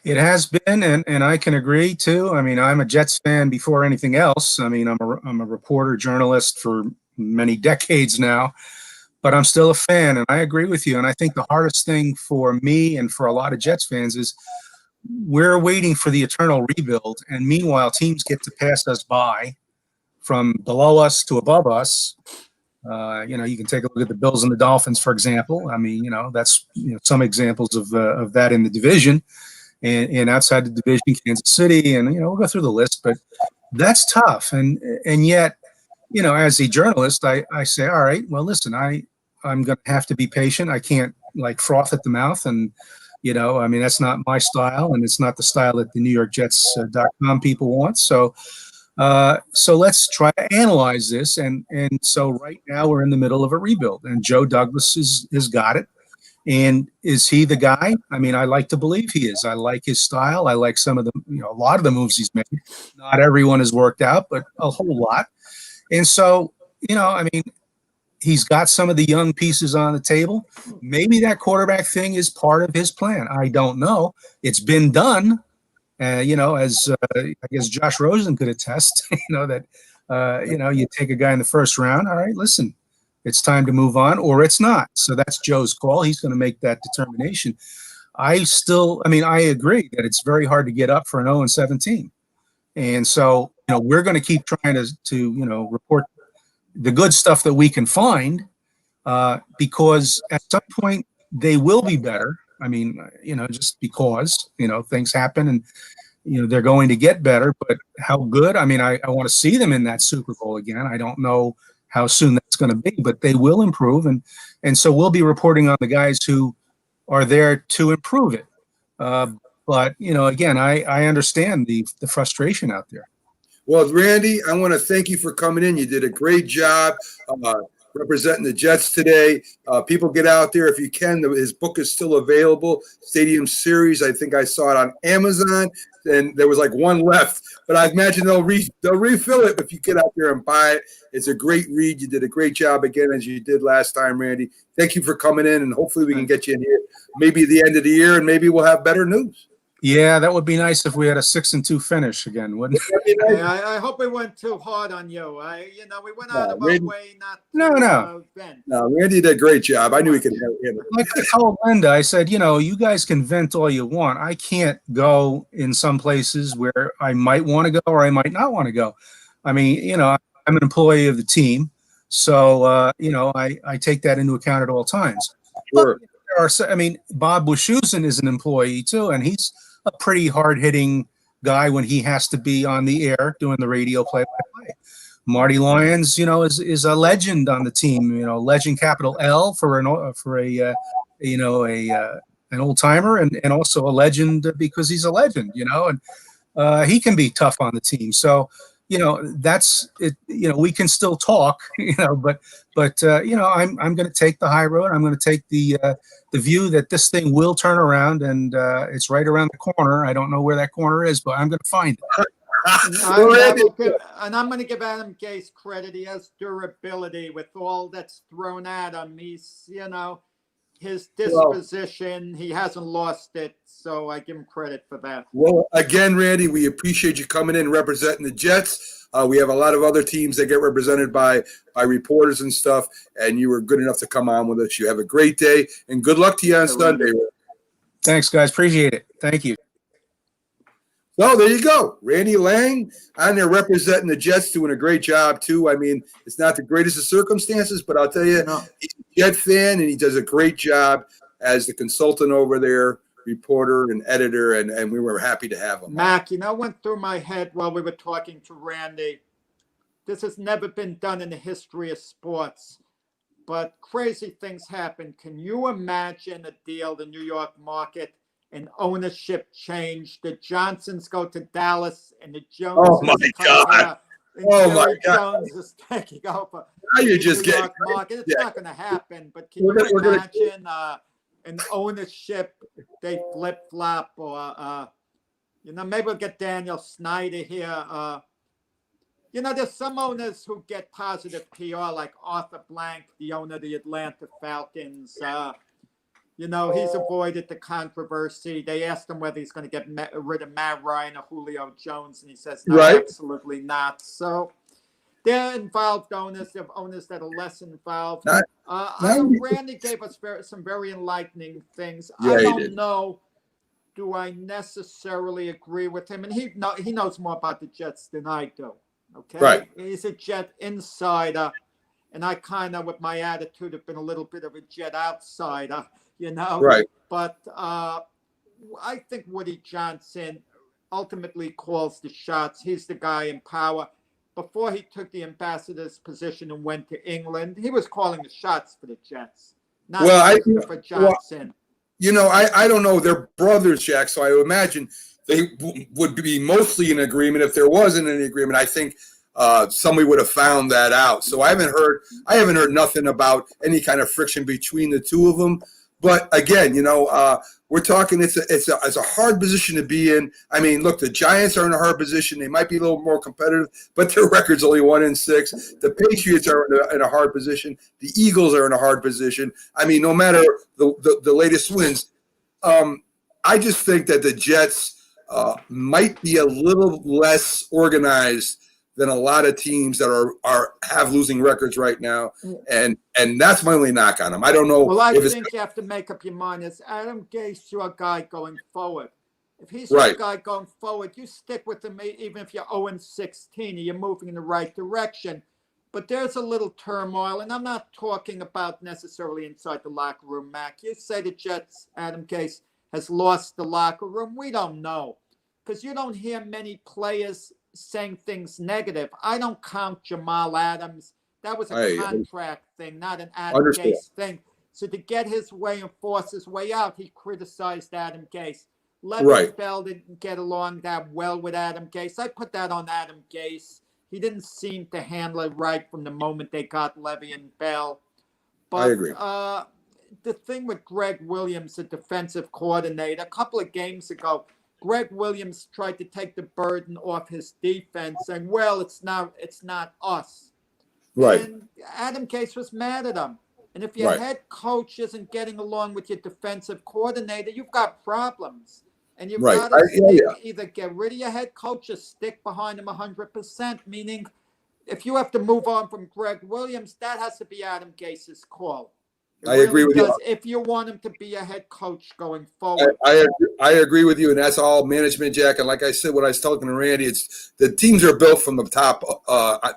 It has been, and I can agree too. I mean, I'm a Jets fan before anything else. I mean, I'm a reporter, journalist for many decades now, but I'm still a fan, and I agree with you. And I think the hardest thing for me and for a lot of Jets fans is we're waiting for the eternal rebuild, and meanwhile, teams get to pass us by from below us to above us. You can take a look at the Bills and the Dolphins, for example. I mean, that's some examples of that in the division, and outside the division, Kansas City, and we'll go through the list. But that's tough, and yet, as a journalist, I say, all right, well, listen, I'm going to have to be patient. I can't like froth at the mouth and I mean, that's not my style, and it's not the style that the New York Jets.com people want. So let's try to analyze this. And so right now we're in the middle of a rebuild, and Joe Douglas has got it. And is he the guy? I mean, I like to believe he is. I like his style. I like some of the, a lot of the moves he's made. Not everyone has worked out, but a whole lot. And so, I mean, he's got some of the young pieces on the table. Maybe that quarterback thing is part of his plan. I don't know. It's been done. As I guess Josh Rosen could attest, that, you take a guy in the first round. All right, listen, it's time to move on, or it's not. So that's Joe's call. He's going to make that determination. I agree that it's very hard to get up for an 0-17. And so, we're going to keep trying to report the good stuff that we can find, because at some point they will be better. I mean, just because, things happen and, they're going to get better, but how good? I mean, I want to see them in that Super Bowl again. I don't know how soon that's going to be, but they will improve. And so we'll be reporting on the guys who are there to improve it. But, again, I understand the frustration out there. Well, Randy, I want to thank you for coming in. You did a great job representing the Jets today. People get out there if you can. His book is still available, Stadium Series. I think I saw it on Amazon, and there was like one left. But I imagine they'll refill it if you get out there and buy it. It's a great read. You did a great job again, as you did last time, Randy. Thank you for coming in, and hopefully we can get you in here maybe at the end of the year, and maybe we'll have better news. Yeah, that would be nice if we had a 6-2 finish again, wouldn't it? Yeah, I hope we went too hard on you. We went out of our way not to vent. No, Randy did a great job. I knew he could handle it. Like I told Linda, I said, you guys can vent all you want. I can't go in some places where I might want to go or I might not want to go. I mean, I'm an employee of the team, so I take that into account at all times. Sure. But Bob Wischusen is an employee too, and he's a pretty hard-hitting guy when he has to be on the air doing the radio play-by-play. Marty Lyons, is a legend on the team. Legend, capital L for an old timer, and also a legend because he's a legend. And he can be tough on the team. So that's it. We can still talk. But I'm going to take the high road. I'm going to take the view that this thing will turn around, and it's right around the corner. I don't know where that corner is, but I'm going to find it. And I'm going to give Adam Gase credit. He has durability with all that's thrown at him. He's, his disposition, he hasn't lost it. So I give him credit for that. Well, again, Randy, we appreciate you coming in and representing the Jets. We have a lot of other teams that get represented by reporters and stuff, and you were good enough to come on with us. You have a great day, and good luck to you on Sunday. Thanks, guys. Appreciate it. Thank you. So there you go. Randy Lange on there representing the Jets, doing a great job, too. I mean, it's not the greatest of circumstances, but I'll tell you, he's a Jet fan, and he does a great job as the consultant over there, reporter and editor, and we were happy to have him. Mac, went through my head while we were talking to Randy. This has never been done in the history of sports, but crazy things happen. Can you imagine a deal, the New York market, and ownership change? The Johnsons go to Dallas, and the Joneses come here. And Jones is taking over. Now you're just New York market. It's not going to happen, but can you imagine an ownership, they flip-flop, or maybe we'll get Daniel Snyder here. There's some owners who get positive PR, like Arthur Blank, the owner of the Atlanta Falcons. He's avoided the controversy. They asked him whether he's going to get rid of Matt Ryan or Julio Jones, and he says, no, absolutely not. So they're involved owners. They have owners that are less involved. Randy gave us some very enlightening things. Yeah, I don't know. Do I necessarily agree with him? And he knows more about the Jets than I do. Okay, right. He's a Jet insider, and I kind of, with my attitude, have been a little bit of a Jet outsider. Right. But I think Woody Johnson ultimately calls the shots. He's the guy in power. Before he took the ambassador's position and went to England, he was calling the shots for the Jets, not for Johnson. I don't know. They're brothers, Jack, so I would imagine they would be mostly in agreement. If there wasn't any agreement, I think somebody would have found that out. So I haven't heard nothing about any kind of friction between the two of them. But again, we're talking. It's a hard position to be in. I mean, look, the Giants are in a hard position. They might be a little more competitive, but their record's only 1-6. The Patriots are in a hard position. The Eagles are in a hard position. I mean, no matter the latest wins, I just think that the Jets might be a little less organized than a lot of teams that have losing records right now, and that's my only knock on them. I don't know. Well, I think you have to make up your mind. Is Adam Gase your guy going forward? If he's your guy going forward, you stick with him even if you're 0-16 and you're moving in the right direction. But there's a little turmoil, and I'm not talking about necessarily inside the locker room, Mac. You say the Jets, Adam Gase, has lost the locker room. We don't know because you don't hear many players saying things negative. I don't count Jamal Adams. That was a contract thing, not an Adam Gase thing. So to get his way and force his way out, he criticized Adam Gase. Le'Veon Bell didn't get along that well with Adam Gase. I put that on Adam Gase. He didn't seem to handle it right from the moment they got Le'Veon Bell. But I agree. The thing with Greg Williams, the defensive coordinator, a couple of games ago, Greg Williams tried to take the burden off his defense, saying, "Well, it's not us." Right. And Adam Gase was mad at him. And if your head coach isn't getting along with your defensive coordinator, you've got problems. And you've got to either get rid of your head coach or stick behind him 100%. Meaning, if you have to move on from Greg Williams, that has to be Adam Gase's call. I agree with you. If you want him to be a head coach going forward. I agree with you, and that's all management, Jack. And like I said, when I was talking to Randy, it's the teams are built from the top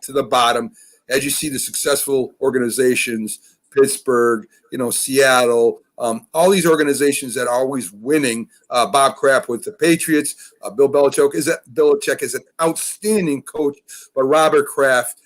to the bottom. As you see the successful organizations, Pittsburgh, Seattle, all these organizations that are always winning. Bob Kraft with the Patriots, Bill Belichick is an outstanding coach, but Robert Kraft,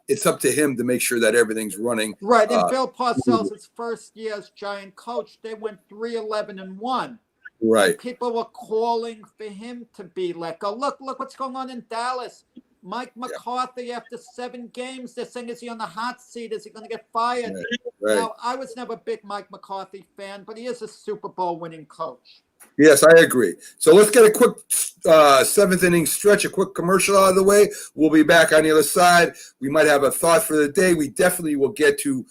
it's up to him to make sure that everything's running. Right, and Bill Parcells, his first year as Giant coach, they went 3-11-1. Right. And people were calling for him to be let go. Look what's going on in Dallas. Mike McCarthy, after 7 games, they're saying, is he on the hot seat? Is he going to get fired? Right. Now, I was never a big Mike McCarthy fan, but he is a Super Bowl winning coach. Yes, I agree. So let's get a quick 7th inning stretch, a quick commercial out of the way. We'll be back on the other side. We might have a thought for the day. We definitely will get to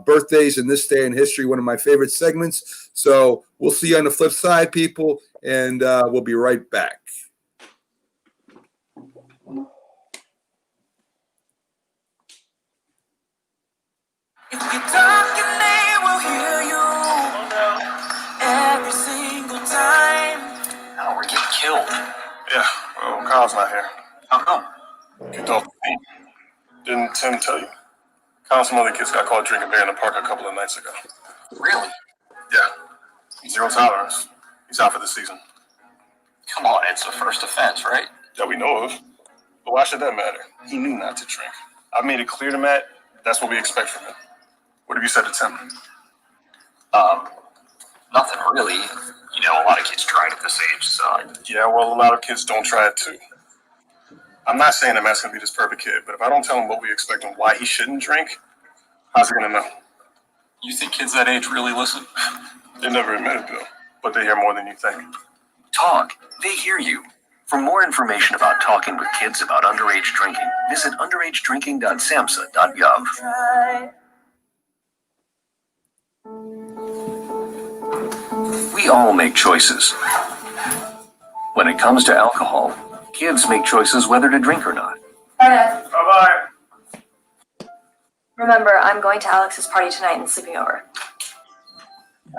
birthdays in this day in history, one of my favorite segments. So we'll see you on the flip side, people, and we'll be right back. If you talk, your name will hear you every single time. Now we're getting killed. Yeah, well, Kyle's not here. How come? Kicked off the team. Didn't Tim tell you? Kyle and some other kids got caught drinking beer in the park a couple of nights ago. Really? Yeah. 0 tolerance. He's out for the season. Come on, it's the first offense, right? That we know of. But why should that matter? He knew not to drink. I made it clear to Matt, that's what we expect from him. What have you said to Tim? Nothing really. A lot of kids try it at this age, so. Yeah, well, a lot of kids don't try it too. I'm not saying that Matt's going to be this perfect kid, but if I don't tell him what we expect and why he shouldn't drink, how's he going to know? You think kids that age really listen? They never admit it, though, but they hear more than you think. Talk. They hear you. For more information about talking with kids about underage drinking, visit underagedrinking.samhsa.gov. We all make choices. When it comes to alcohol, kids make choices whether to drink or not. Bye-bye. Remember, I'm going to Alex's party tonight and sleeping over.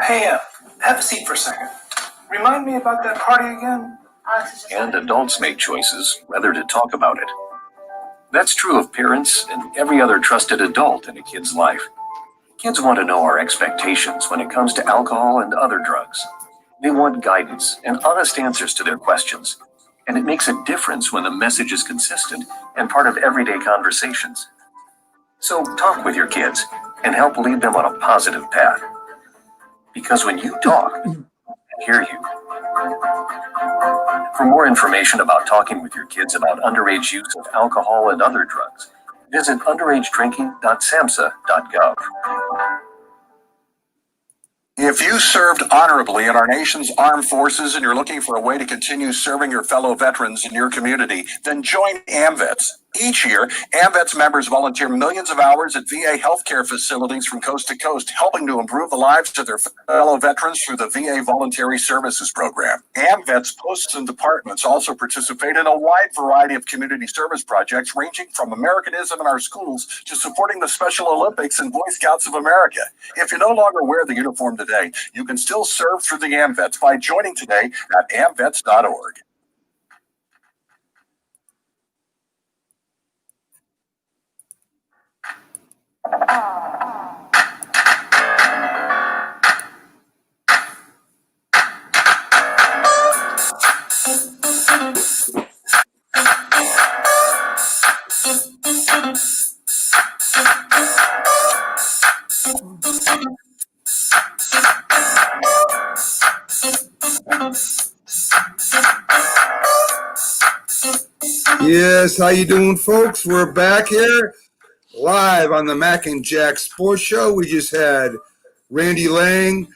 Hey, have a seat for a second. Remind me about that party again? Alex is just And adults make choices whether to talk about it. That's true of parents and every other trusted adult in a kid's life. Kids want to know our expectations when it comes to alcohol and other drugs. They want guidance and honest answers to their questions. And it makes a difference when the message is consistent and part of everyday conversations. So talk with your kids and help lead them on a positive path. Because when you talk, they hear you. For more information about talking with your kids about underage use of alcohol and other drugs, visit underagedrinking.samhsa.gov. If you served honorably in our nation's armed forces and you're looking for a way to continue serving your fellow veterans in your community, then join AMVETS. Each year, AMVETS members volunteer millions of hours at VA healthcare facilities from coast to coast, helping to improve the lives of their fellow veterans through the VA Voluntary Services Program. AMVETS posts and departments also participate in a wide variety of community service projects, ranging from Americanism in our schools to supporting the Special Olympics and Boy Scouts of America. If you no longer wear the uniform today, you can still serve through the AMVETS by joining today at amvets.org. Yes, how you doing, folks? We're back here live on the Mac and Jack Sports Show. We just had Randy Lange.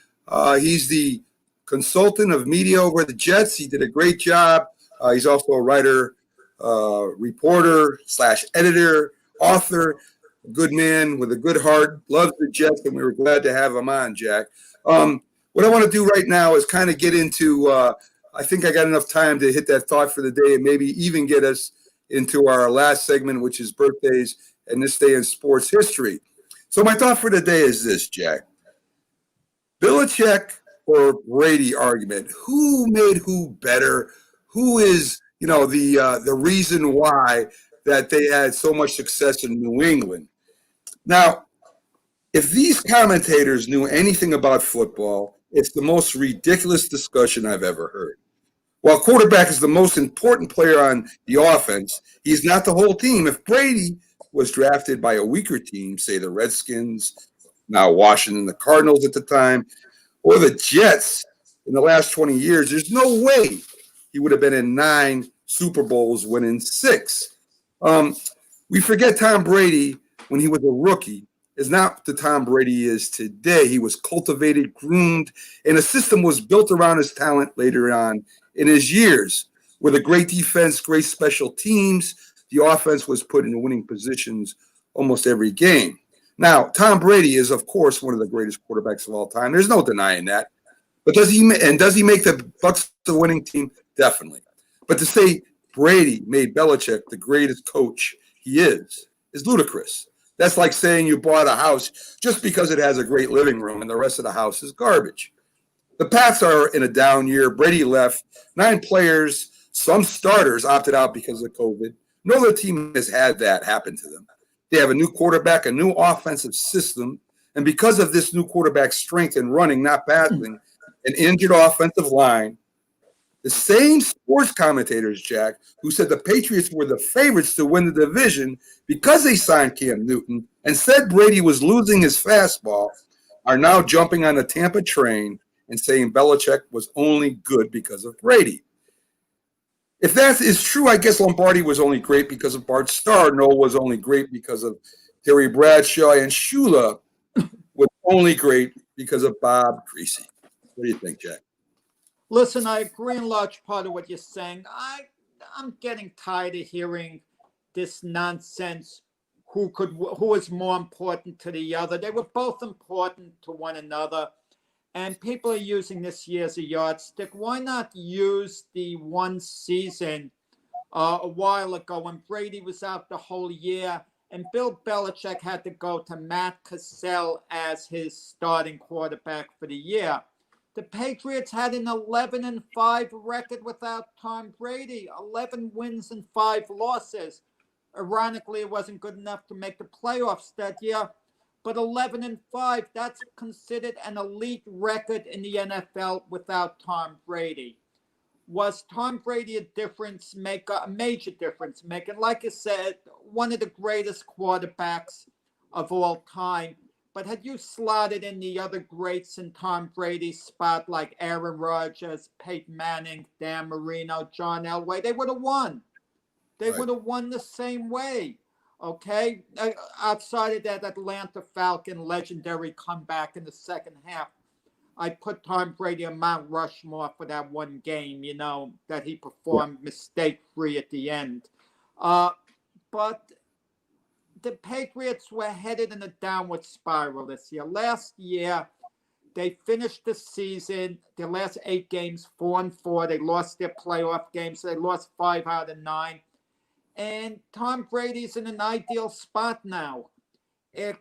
He's the consultant of media over at the Jets. He did a great job. He's also a writer, reporter / editor, author, a good man with a good heart, loves the Jets, and we were glad to have him on, Jack. What I want to do right now is kind of get into I think I got enough time to hit that thought for the day and maybe even get us into our last segment, which is birthdays and this day in sports history. So my thought for the day is this, Jack. Belichick or Brady argument. Who made who better? Who is, the reason why that they had so much success in New England? Now, if these commentators knew anything about football, it's the most ridiculous discussion I've ever heard. While quarterback is the most important player on the offense, he's not the whole team. If Brady was drafted by a weaker team, say the Redskins, now Washington, the Cardinals at the time, or the Jets in the last 20 years, there's no way he would have been in 9 Super Bowls, winning 6. We forget Tom Brady when he was a rookie is not the Tom Brady he is today. He was cultivated, groomed, and a system was built around his talent later on in his years. With a great defense, great special teams, the offense was put in winning positions almost every game. Now, Tom Brady is, of course, one of the greatest quarterbacks of all time. There's no denying that. But does he make the Bucs a winning team? Definitely. But to say Brady made Belichick the greatest coach he is ludicrous. That's like saying you bought a house just because it has a great living room and the rest of the house is garbage. The Pats are in a down year. Brady left. 9 players, some starters opted out because of COVID. No other team has had that happen to them. They have a new quarterback, a new offensive system, and because of this new quarterback's strength in running, not passing, an injured offensive line, the same sports commentators, Jack, who said the Patriots were the favorites to win the division because they signed Cam Newton and said Brady was losing his fastball, are now jumping on the Tampa train and saying Belichick was only good because of Brady. If that is true, I guess Lombardi was only great because of Bart Starr. Noel was only great because of Terry Bradshaw, and Shula was only great because of Bob Greasy. What do you think, Jack? Listen, I agree in large part of what you're saying. I'm getting tired of hearing this nonsense. Who is more important to the other? They were both important to one another. And people are using this year as a yardstick. Why not use the one season a while ago when Brady was out the whole year and Bill Belichick had to go to Matt Cassell as his starting quarterback for the year? The Patriots had an 11-5 record without Tom Brady, 11 wins and 5 losses. Ironically, it wasn't good enough to make the playoffs that year. But 11-5, that's considered an elite record in the NFL without Tom Brady. Was Tom Brady a difference maker, a major difference maker? Like I said, one of the greatest quarterbacks of all time. But had you slotted in the other greats in Tom Brady's spot, like Aaron Rodgers, Peyton Manning, Dan Marino, John Elway, they would have won. They would have won the same way. Okay? Outside of that Atlanta Falcon legendary comeback in the second half, I put Tom Brady on Mount Rushmore for that one game, that he performed mistake-free at the end. But the Patriots were headed in a downward spiral this year. Last year, they finished the season, their last 8 games, 4-4. They lost their playoff games, so they lost 5 out of 9. And Tom Brady's in an ideal spot now.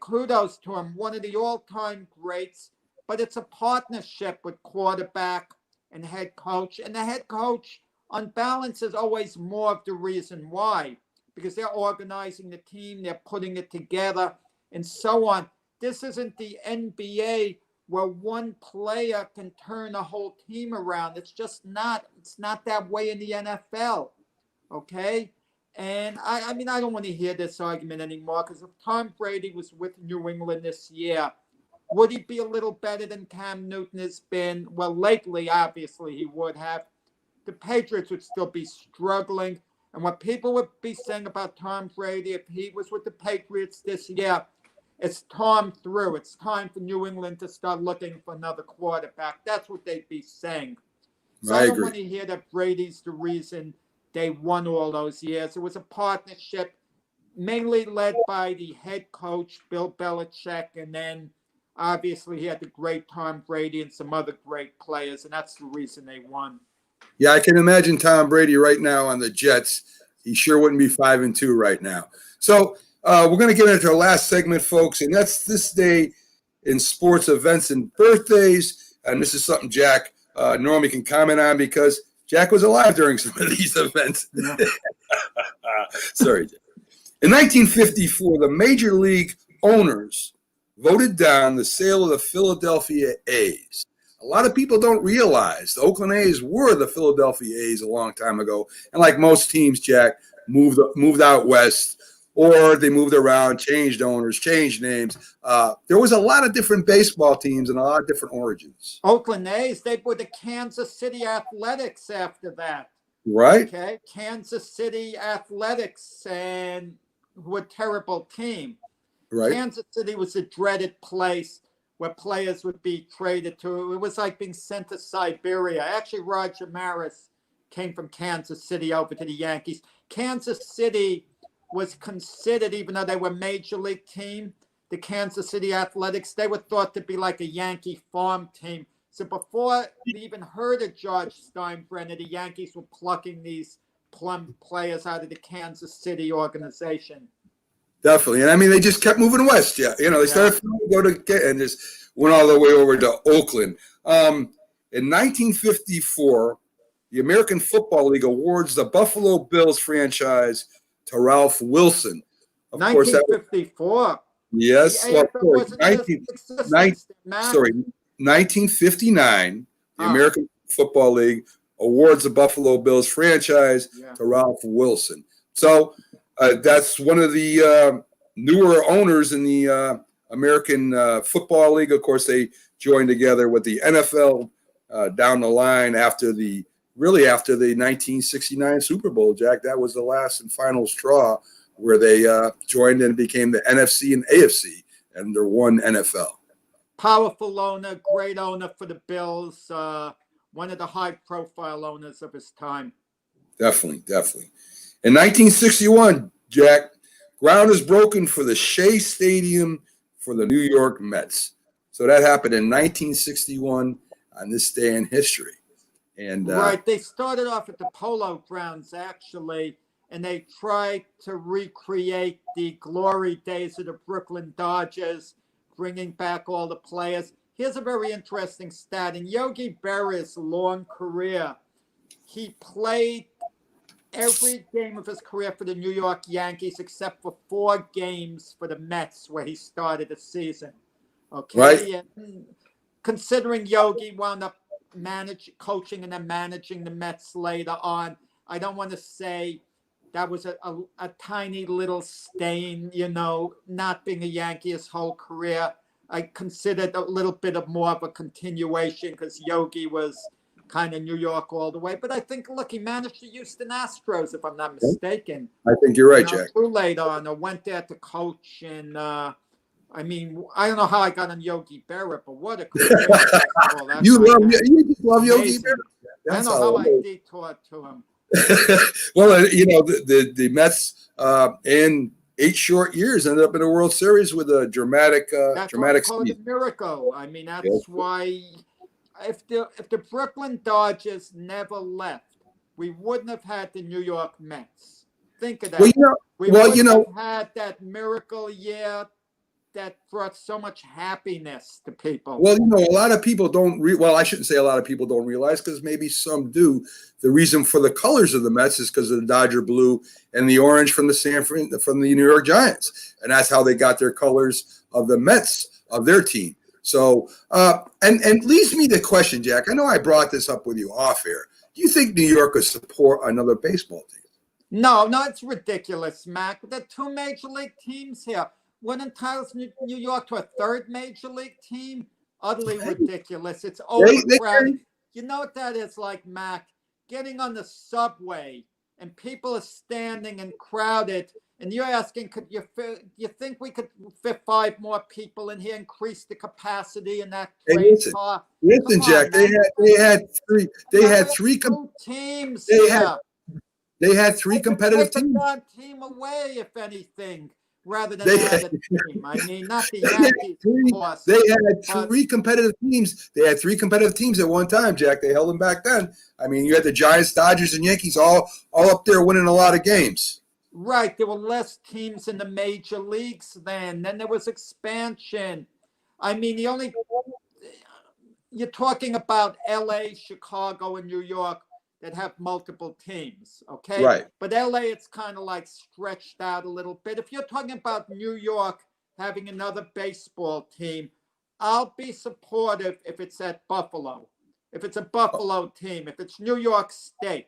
Kudos to him, one of the all-time greats. But it's a partnership with quarterback and head coach. And the head coach, on balance, is always more of the reason why. Because they're organizing the team, they're putting it together, and so on. This isn't the NBA where one player can turn a whole team around. It's just not. It's not that way in the NFL, okay? And I mean, I don't want to hear this argument anymore, because if Tom Brady was with New England this year, would he be a little better than Cam Newton has been? Well, lately, obviously, he would have. The Patriots would still be struggling. And what people would be saying about Tom Brady if he was with the Patriots this year, it's Tom through. It's time for New England to start looking for another quarterback. That's what they'd be saying. So I don't want to hear that Brady's the reason they won all those years. It was a partnership mainly led by the head coach, Bill Belichick, and then obviously he had the great Tom Brady and some other great players, and that's the reason they won. Yeah, I can imagine Tom Brady right now on the Jets. He sure wouldn't be 5-2 right now. So we're going to get into our last segment, folks, and that's this day in sports events and birthdays. And this is something Jack normally can comment on because Jack was alive during some of these events. Yeah. Sorry, Jack. In 1954, the Major League owners voted down the sale of the Philadelphia A's. A lot of people don't realize the Oakland A's were the Philadelphia A's a long time ago. And like most teams, Jack, moved out west, or they moved around, changed owners, changed names. There was a lot of different baseball teams and a lot of different origins. Oakland A's, they were the Kansas City Athletics after that. Right. Okay. Kansas City Athletics, and were a terrible team. Right. Kansas City was a dreaded place where players would be traded to. It was like being sent to Siberia. Actually, Roger Maris came from Kansas City over to the Yankees. Kansas City was considered, even though they were a major league team, the Kansas City Athletics, they were thought to be like a Yankee farm team. So before we even heard of George Steinbrenner, the Yankees were plucking these plum players out of the Kansas City organization. Definitely. And I mean, they just kept moving west. Yeah. They started to go to, and just went all the way over to Oakland. In 1954, the American Football League awards the Buffalo Bills franchise to Ralph Wilson. Of 1954. Yes. Well, 1959, the American Football League awards the Buffalo Bills franchise to Ralph Wilson. So that's one of the newer owners in the American Football League. Of course, they joined together with the NFL down the line after the 1969 Super Bowl, Jack. That was the last and final straw where they joined and became the NFC and AFC under one NFL. Powerful owner, great owner for the Bills, one of the high-profile owners of his time. Definitely. In 1961, Jack, ground is broken for the Shea Stadium for the New York Mets. So that happened in 1961 on this day in history. And right, they started off at the Polo Grounds, actually, and they tried to recreate the glory days of the Brooklyn Dodgers, bringing back all the players. Here's a very interesting stat. In Yogi Berra's long career, he played every game of his career for the New York Yankees except for 4 games for the Mets where he started the season. Okay. Right. And considering Yogi wound up coaching and then managing the Mets later on, I don't want to say that was a tiny little stain, not being a Yankee his whole career. I considered a little bit of more of a continuation because Yogi was kind of New York all the way. But I think, look, he managed the Houston Astros, if I'm not mistaken. I think you're right, Jack. Too late on, or went there to coach. And I don't know how I got on Yogi Berra, but what a career! You just love Yogi Berra. I don't know how I detoured to him. Well, the Mets in 8 short years ended up in a World Series with a dramatic season. A miracle. I mean, that's why if the Brooklyn Dodgers never left, we wouldn't have had the New York Mets. Think of that. We wouldn't have had that miracle year that brought so much happiness to people. Well, a lot of people don't. I shouldn't say a lot of people don't realize, because maybe some do. The reason for the colors of the Mets is because of the Dodger blue and the orange from the New York Giants, and that's how they got their colors of the Mets of their team. So, and leads me to question, Jack. I know I brought this up with you off air. Do you think New York could support another baseball team? No, it's ridiculous, Mac. There are 2 major league teams here. What entitles New York to a 3rd major league team? Utterly ridiculous. It's overcrowded. You know what that is like, Mac? Getting on the subway and people are standing and crowded, and you're asking, you think we could fit 5 more people in here, increase the capacity in that train car? Listen, Jack. They had 3. They had 3 teams. They had 3 competitive teams. One team away, if anything. Rather than add a team. I mean, not the Yankees. They had 3 competitive teams. They had 3 competitive teams at one time, Jack. They held them back then. I mean, you had the Giants, Dodgers, and Yankees all up there winning a lot of games. Right. There were less teams in the major leagues then. Then there was expansion. I mean, you're talking about LA, Chicago, and New York that have multiple teams, okay? Right. But LA, it's kind of like stretched out a little bit. If you're talking about New York having another baseball team, I'll be supportive if it's at Buffalo. If it's a Buffalo team, if it's New York State.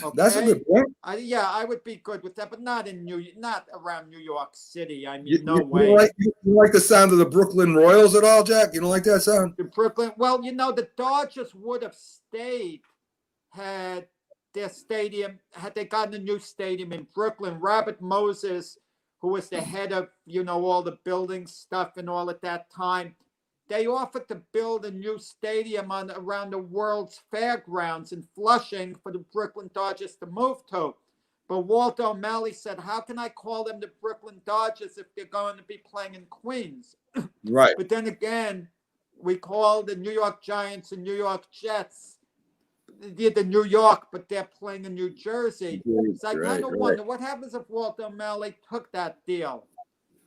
Okay? That's a good point. I would be good with that, but not around New York City. I mean, no way. You like the sound of the Brooklyn Royals at all, Jack? You don't like that sound? The Brooklyn, well, the Dodgers would have stayed had their stadium, had they gotten a new stadium in Brooklyn. Robert Moses, who was the head of, all the building stuff and all at that time, they offered to build a new stadium around the World's Fairgrounds in Flushing for the Brooklyn Dodgers to move to. But Walt O'Malley said, how can I call them the Brooklyn Dodgers if they're going to be playing in Queens? Right. But then again, we call the New York Giants and New York Jets the New York, but they're playing in New Jersey. So I kind of wonder what happens if Walt O'Malley took that deal.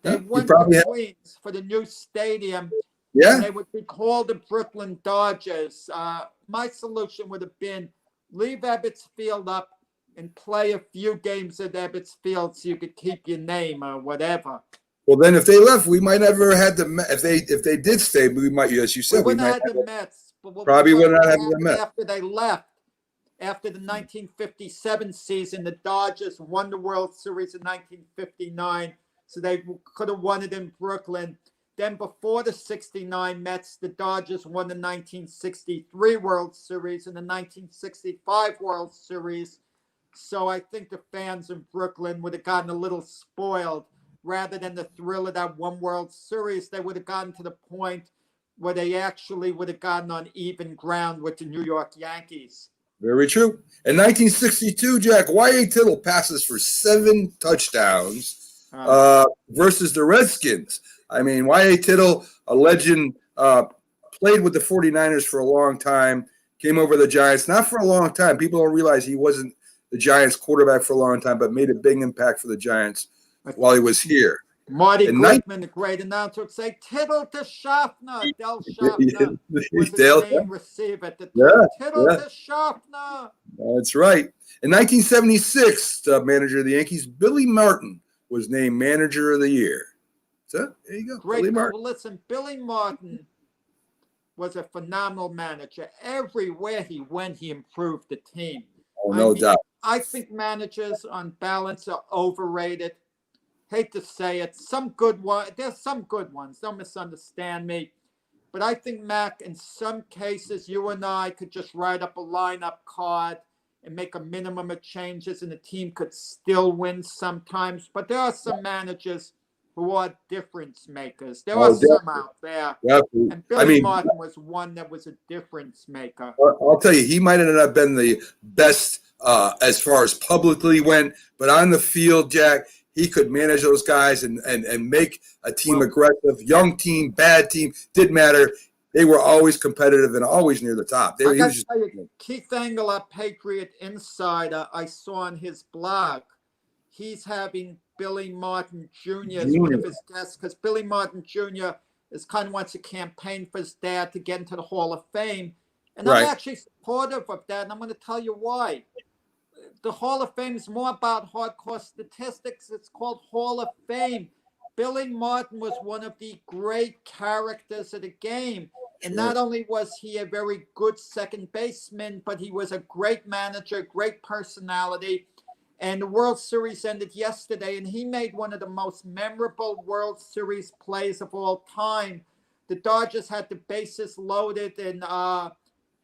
They went to Queens for the new stadium. Yeah. And they would be called the Brooklyn Dodgers. My solution would have been leave Ebbets Field up and play a few games at Ebbets Field so you could keep your name or whatever. Well, then if they left, we might never had the Mets. If they did stay, we might, as you said, we might have the Mets. Probably would not have the Mets. After they left, after the 1957 season, the Dodgers won the World Series in 1959, so they could have won it in Brooklyn. Then before the 69 Mets, the Dodgers won the 1963 World Series and the 1965 World Series. So I think the fans in Brooklyn would have gotten a little spoiled. Rather than the thrill of that one World Series, they would have gotten to the point where they actually would have gotten on even ground with the New York Yankees. Very true. In 1962, Jack, Y.A. Tittle passes for 7 touchdowns versus the Redskins. I mean, Y.A. Tittle, a legend, played with the 49ers for a long time, came over the Giants, not for a long time. People don't realize he wasn't the Giants quarterback for a long time, but made a big impact for the Giants while he was here. Marty Glickman, the great announcer, would say, Tittle to Schaffner. Del Schaffner was the main receiver at the time. Tittle to Schaffner. That's right. In 1976, the manager of the Yankees, Billy Martin, was named Manager of the Year. So there you go. Great. Well, listen, Billy Martin was a phenomenal manager. Everywhere he went, he improved the team. Oh, no doubt. I think managers on balance are overrated. hate to say it, some good one. There's some good ones. Don't misunderstand me. But I think, Mac, in some cases, you and I could just write up a lineup card and make a minimum of changes, and the team could still win sometimes. But there are some managers who are difference makers. There are some out there. Definitely. And Billy Martin was one that was a difference maker. I'll tell you, he might have not been the best as far as publicly went, but on the field, Jack, he could manage those guys and make a team aggressive. Young team, bad team, didn't matter. They were always competitive and always near the top. I got to tell you, Keith Engel, our Patriot Insider, I saw on his blog, he's having Billy Martin Jr. as one of his guests, because Billy Martin Jr. is kind of wants to campaign for his dad to get into the Hall of Fame. And I'm actually supportive of that, and I'm going to tell you why. The Hall of Fame is more about hardcore statistics. It's called Hall of Fame. Billy Martin was one of the great characters of the game. And not only was he a very good second baseman, but he was a great manager, great personality. And the World Series ended yesterday, and he made one of the most memorable World Series plays of all time. The Dodgers had the bases loaded, and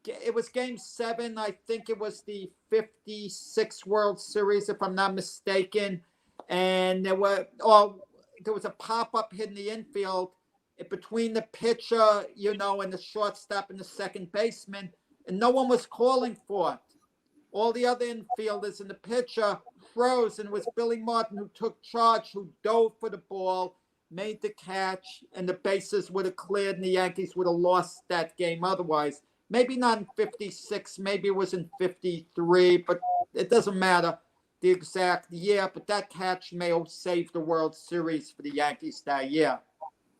it was Game 7. I think it was the 56 World Series, if I'm not mistaken. And there was a pop-up hit in the infield between the pitcher, and the shortstop and the second baseman, and no one was calling for it. All the other infielders and the pitcher froze, and it was Billy Martin who took charge, who dove for the ball, made the catch, and the bases would have cleared, and the Yankees would have lost that game otherwise. Maybe not in 56, maybe it was in 53, but it doesn't matter the exact year, but that catch may have saved the World Series for the Yankees that year.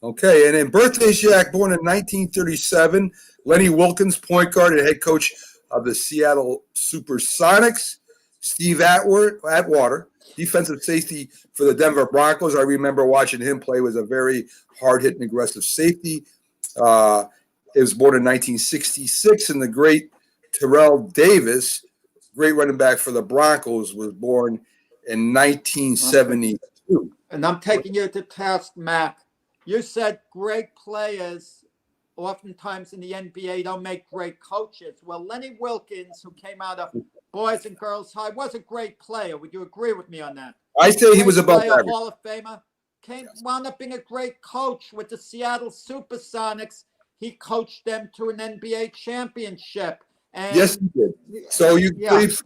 Okay, and then birthdays, Jack, born in 1937, Lenny Wilkens, point guard and head coach of the Seattle Supersonics. Steve Atwater, defensive safety for the Denver Broncos. I remember watching him play. Was a very hard-hitting, aggressive safety. He was born in 1966, and the great Terrell Davis, great running back for the Broncos, was born in 1972. And I'm taking you to task, Mac. You said great players oftentimes in the NBA don't make great coaches. Well, Lenny Wilkens, who came out of Boys and Girls High, was a great player. Would you agree with me on that? I say he was above average. Hall of Famer. Wound up being a great coach with the Seattle Supersonics. He coached them to an NBA championship. And yes, he did. So you gave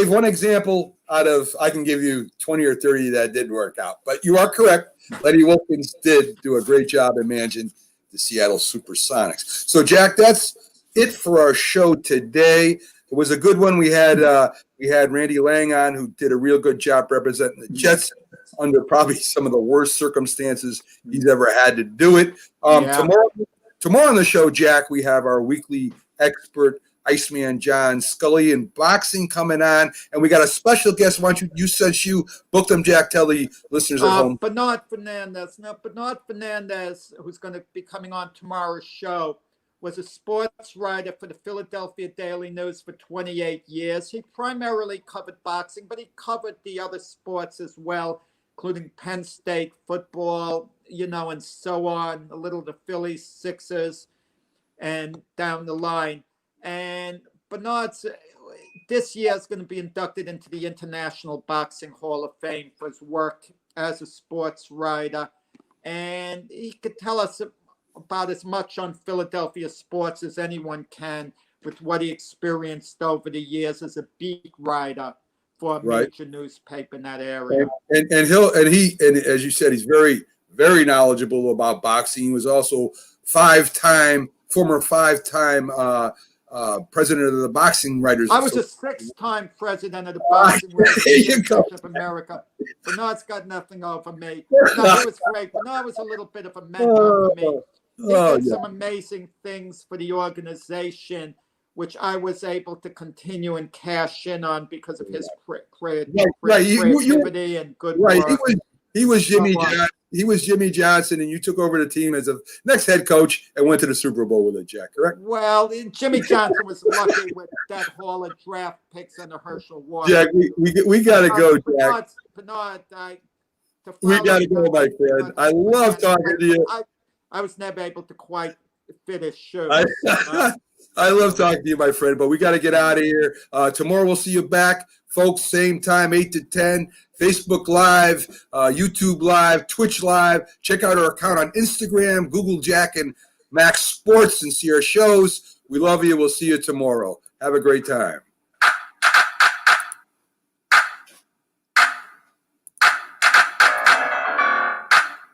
one example out of, I can give you 20 or 30 that didn't work out. But you are correct. Lenny Wilkens did do a great job in managing the Seattle Supersonics. So, Jack, that's it for our show today. It was a good one. We had Randy Lange on, who did a real good job representing the Jets under probably some of the worst circumstances he's ever had to do it. Tomorrow on the show, Jack, we have our weekly expert, Iceman John Scully, in boxing coming on, and we got a special guest. Why don't you since you booked them, Jack, tell the listeners at home. Bernard Fernandez, who's going to be coming on tomorrow's show, was a sports writer for the Philadelphia Daily News for 28 years. He primarily covered boxing, but he covered the other sports as well, including Penn State football, and so on, a little the Phillies, Sixers, and down the line. And Bernard's this year is going to be inducted into the International Boxing Hall of Fame for his work as a sports writer. And he could tell us about as much on Philadelphia sports as anyone can, with what he experienced over the years as a beat writer for a major newspaper in that area. And as you said, he's very, very knowledgeable about boxing. He was also former five-time president of the Boxing Writers. I was a 6-time president of the Boxing Writers of America. Bernard's got nothing over me. No, he was great. Bernard was a little bit of a mentor for me. He did some amazing things for the organization, which I was able to continue and cash in on because of his creativity and good work. He was Jimmy Johnson. He was Jimmy Johnson, and you took over the team as a next head coach and went to the Super Bowl with it, Jack, correct? Well, Jimmy Johnson was lucky with that haul of draft picks under Herschel Walker. Jack, we got to go, Jack. Bernard, to We follow got to go, my friend. I love talking to you. I was never able to quite fit his shoes. I love talking to you, my friend, but we got to get out of here. Tomorrow we'll see you back, folks, same time, 8 to 10, Facebook Live, YouTube Live, Twitch Live. Check out our account on Instagram, Google Jack and Max Sports, and see our shows. We love you. We'll see you tomorrow. Have a great time.